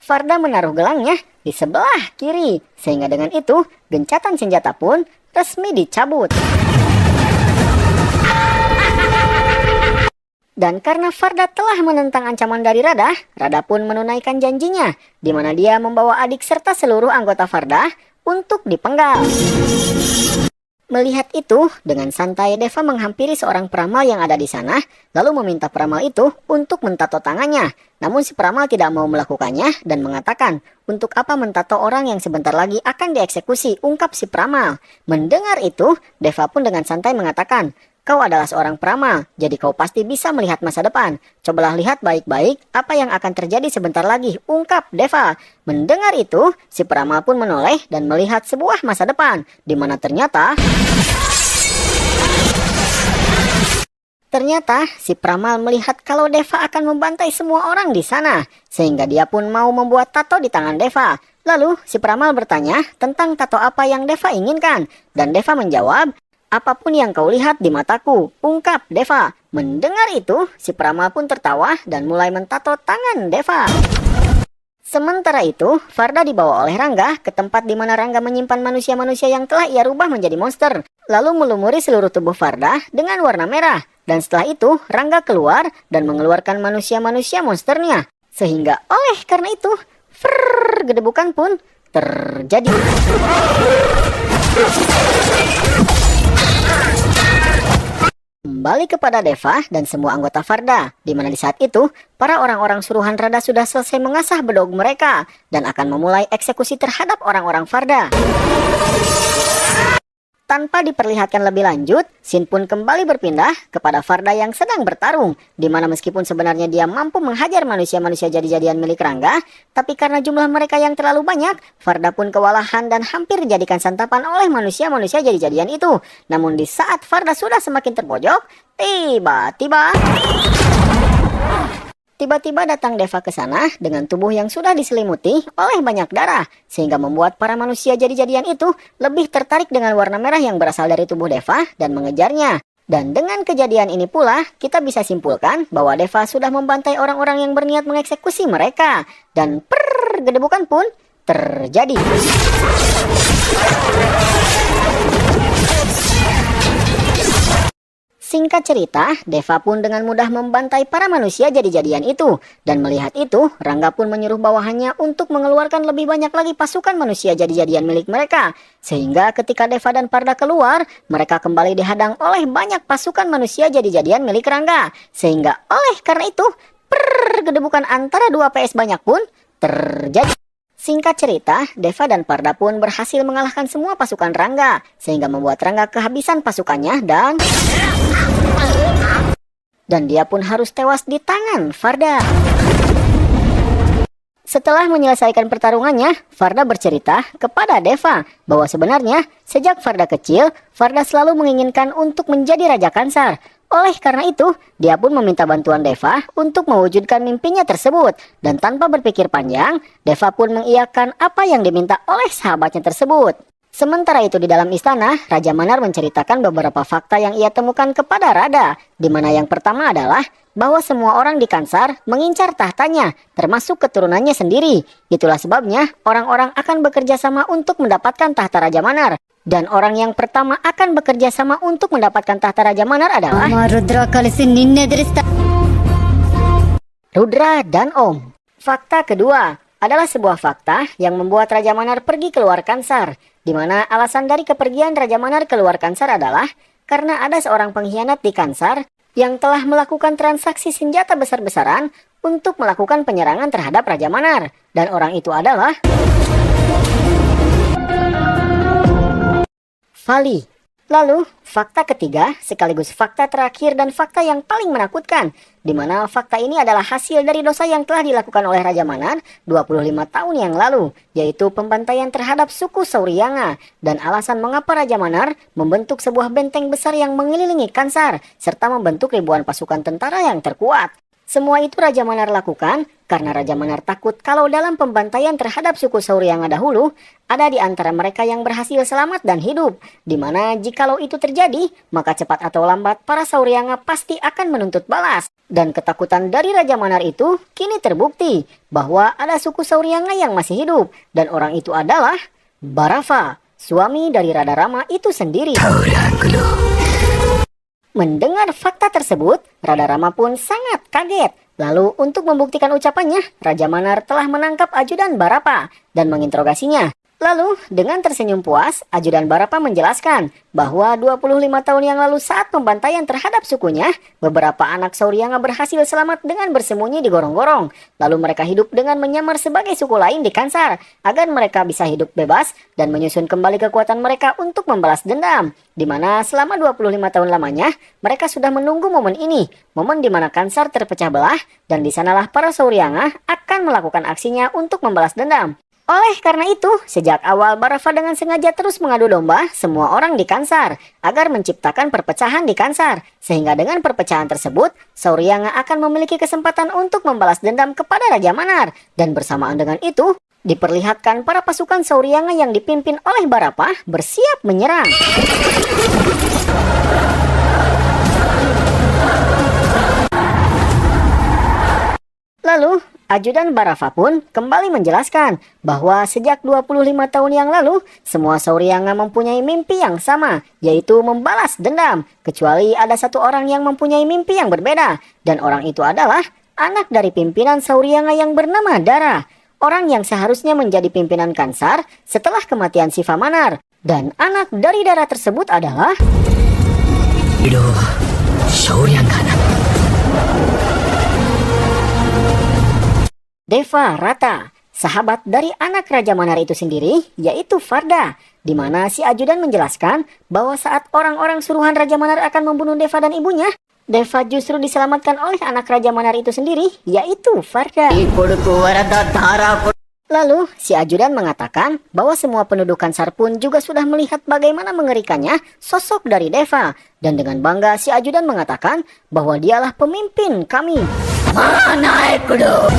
Speaker 1: Farda menaruh gelangnya di sebelah kiri. Sehingga dengan itu, gencatan senjata pun resmi dicabut. Dan karena Farda telah menentang ancaman dari Rada, Rada pun menunaikan janjinya, di mana dia membawa adik serta seluruh anggota Farda untuk dipenggal. Melihat itu, dengan santai Deva menghampiri seorang peramal yang ada di sana, lalu meminta peramal itu untuk mentato tangannya. Namun si peramal tidak mau melakukannya dan mengatakan, untuk apa mentato orang yang sebentar lagi akan dieksekusi, ungkap si peramal. Mendengar itu, Deva pun dengan santai mengatakan, kau adalah seorang peramal, jadi kau pasti bisa melihat masa depan. Cobalah lihat baik-baik apa yang akan terjadi sebentar lagi, ungkap Deva. Mendengar itu, si peramal pun menoleh dan melihat sebuah masa depan, di mana ternyata si peramal melihat kalau Deva akan membantai semua orang di sana, sehingga dia pun mau membuat tato di tangan Deva. Lalu si peramal bertanya tentang tato apa yang Deva inginkan, dan Deva menjawab, apapun yang kau lihat di mataku, ungkap Deva. Mendengar itu, si peramal pun tertawa dan mulai mentato tangan Deva. Sementara itu, Farda dibawa oleh Rangga ke tempat di mana Rangga menyimpan manusia-manusia yang telah ia rubah menjadi monster, lalu melumuri seluruh tubuh Farda dengan warna merah. Dan setelah itu, Rangga keluar dan mengeluarkan manusia-manusia monsternya. Sehingga oleh karena itu, gedebukan pun terjadi. Kembali kepada Deva dan semua anggota Farda, di mana di saat itu, para orang-orang suruhan Rada sudah selesai mengasah bedog mereka dan akan memulai eksekusi terhadap orang-orang Farda. Tanpa diperlihatkan lebih lanjut, scene pun kembali berpindah kepada Farda yang sedang bertarung, di mana meskipun sebenarnya dia mampu menghajar manusia-manusia jadi-jadian milik Rangga, tapi karena jumlah mereka yang terlalu banyak, Farda pun kewalahan dan hampir dijadikan santapan oleh manusia-manusia jadi-jadian itu. Namun di saat Farda sudah semakin terpojok, Tiba-tiba datang Deva ke sana dengan tubuh yang sudah diselimuti oleh banyak darah, sehingga membuat para manusia jadi-jadian itu lebih tertarik dengan warna merah yang berasal dari tubuh Deva dan mengejarnya. Dan dengan kejadian ini pula, kita bisa simpulkan bahwa Deva sudah membantai orang-orang yang berniat mengeksekusi mereka. Dan gedebukan pun terjadi. Singkat cerita, Deva pun dengan mudah membantai para manusia jadi-jadian itu. Dan melihat itu, Rangga pun menyuruh bawahannya untuk mengeluarkan lebih banyak lagi pasukan manusia jadi-jadian milik mereka. Sehingga ketika Deva dan Farda keluar, mereka kembali dihadang oleh banyak pasukan manusia jadi-jadian milik Rangga. Sehingga oleh karena itu, gedebukan antara dua PS banyak pun terjadi. Singkat cerita, Deva dan Farda pun berhasil mengalahkan semua pasukan Rangga, sehingga membuat Rangga kehabisan pasukannya dan dia pun harus tewas di tangan Farda. Setelah menyelesaikan pertarungannya, Farda bercerita kepada Deva bahwa sebenarnya sejak Farda kecil, Farda selalu menginginkan untuk menjadi Raja Kansar. Oleh karena itu, dia pun meminta bantuan Deva untuk mewujudkan mimpinya tersebut. Dan tanpa berpikir panjang, Deva pun mengiyakan apa yang diminta oleh sahabatnya tersebut. Sementara itu di dalam istana, Raja Manar menceritakan beberapa fakta yang ia temukan kepada Rada. Di mana yang pertama adalah bahwa semua orang di Kansar mengincar tahtanya, termasuk keturunannya sendiri. Itulah sebabnya orang-orang akan bekerja sama untuk mendapatkan tahta Raja Manar. Dan orang yang pertama akan bekerja sama untuk mendapatkan tahta Raja Manar adalah Rudra dan Om. Fakta kedua adalah sebuah fakta yang membuat Raja Manar pergi keluar Kansar, di mana alasan dari kepergian Raja Manar keluar Kansar adalah karena ada seorang pengkhianat di Kansar yang telah melakukan transaksi senjata besar-besaran untuk melakukan penyerangan terhadap Raja Manar. Dan orang itu adalah Vali. Lalu, fakta ketiga sekaligus fakta terakhir dan fakta yang paling menakutkan, di mana fakta ini adalah hasil dari dosa yang telah dilakukan oleh Raja Manar 25 tahun yang lalu, yaitu pembantaian terhadap suku Saurianga, dan alasan mengapa Raja Manar membentuk sebuah benteng besar yang mengelilingi Kansar, serta membentuk ribuan pasukan tentara yang terkuat. Semua itu Raja Manar lakukan karena Raja Manar takut kalau dalam pembantaian terhadap suku Saurianga dahulu, ada di antara mereka yang berhasil selamat dan hidup. Di mana jikalau itu terjadi, maka cepat atau lambat para Saurianga pasti akan menuntut balas. Dan ketakutan dari Raja Manar itu kini terbukti bahwa ada suku Saurianga yang masih hidup. Dan orang itu adalah Barafa, suami dari Rada Rama itu sendiri. Mendengar fakta tersebut, Rada Rama pun sangat kaget. Lalu untuk membuktikan ucapannya, Raja Manar telah menangkap ajudan Barapa dan menginterogasinya. Lalu dengan tersenyum puas, ajudan Barapa menjelaskan bahwa 25 tahun yang lalu saat pembantaian terhadap sukunya, beberapa anak Saurianga berhasil selamat dengan bersembunyi di gorong-gorong. Lalu mereka hidup dengan menyamar sebagai suku lain di Kansar, agar mereka bisa hidup bebas dan menyusun kembali kekuatan mereka untuk membalas dendam. Di mana selama 25 tahun lamanya, mereka sudah menunggu momen ini, momen di mana Kansar terpecah belah, dan di sanalah para Saurianga akan melakukan aksinya untuk membalas dendam. Oleh karena itu, sejak awal Barafa dengan sengaja terus mengadu domba semua orang di Kansar agar menciptakan perpecahan di Kansar. Sehingga dengan perpecahan tersebut, Saurianga akan memiliki kesempatan untuk membalas dendam kepada Raja Manar. Dan bersamaan dengan itu, diperlihatkan para pasukan Saurianga yang dipimpin oleh Barapa bersiap menyerang. Lalu, Ajudan Barafa pun kembali menjelaskan bahwa sejak 25 tahun yang lalu, semua Saurianga mempunyai mimpi yang sama, yaitu membalas dendam, kecuali ada satu orang yang mempunyai mimpi yang berbeda, dan orang itu adalah anak dari pimpinan Saurianga yang bernama Dara, orang yang seharusnya menjadi pimpinan Kansar setelah kematian Sivamanar. Dan anak dari Dara tersebut adalah
Speaker 2: Itu Saurian kanan.
Speaker 1: Deva Rata, sahabat dari anak Raja Manar itu sendiri, yaitu Farda, di mana si ajudan menjelaskan bahwa saat orang-orang suruhan Raja Manar akan membunuh Deva dan ibunya, Deva justru diselamatkan oleh anak Raja Manar itu sendiri, yaitu Farda. Lalu, si ajudan mengatakan bahwa semua penduduk Kansar pun juga sudah melihat bagaimana mengerikannya sosok dari Deva. Dan dengan bangga, si ajudan mengatakan bahwa dialah pemimpin kami.
Speaker 2: Mana Kudo?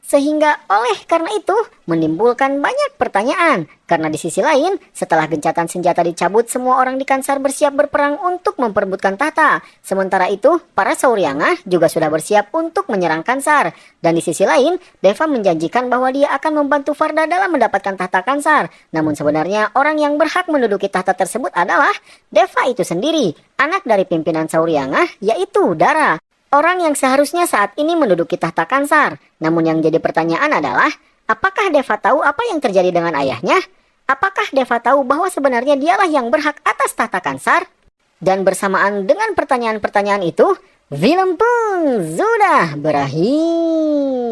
Speaker 1: Sehingga oleh karena itu menimbulkan banyak pertanyaan. Karena di sisi lain, setelah gencatan senjata dicabut, semua orang di Kansar bersiap berperang untuk memperebutkan tahta. Sementara itu, para Saurianga juga sudah bersiap untuk menyerang Kansar. Dan di sisi lain, Deva menjanjikan bahwa dia akan membantu Farda dalam mendapatkan tahta Kansar. Namun sebenarnya orang yang berhak menduduki tahta tersebut adalah Deva itu sendiri, anak dari pimpinan Saurianga, yaitu Dara. Orang yang seharusnya saat ini menduduki tahta Kansar. Namun yang jadi pertanyaan adalah, apakah Deva tahu apa yang terjadi dengan ayahnya? Apakah Deva tahu bahwa sebenarnya dialah yang berhak atas tahta Kansar? Dan bersamaan dengan pertanyaan-pertanyaan itu, film pun sudah berakhir.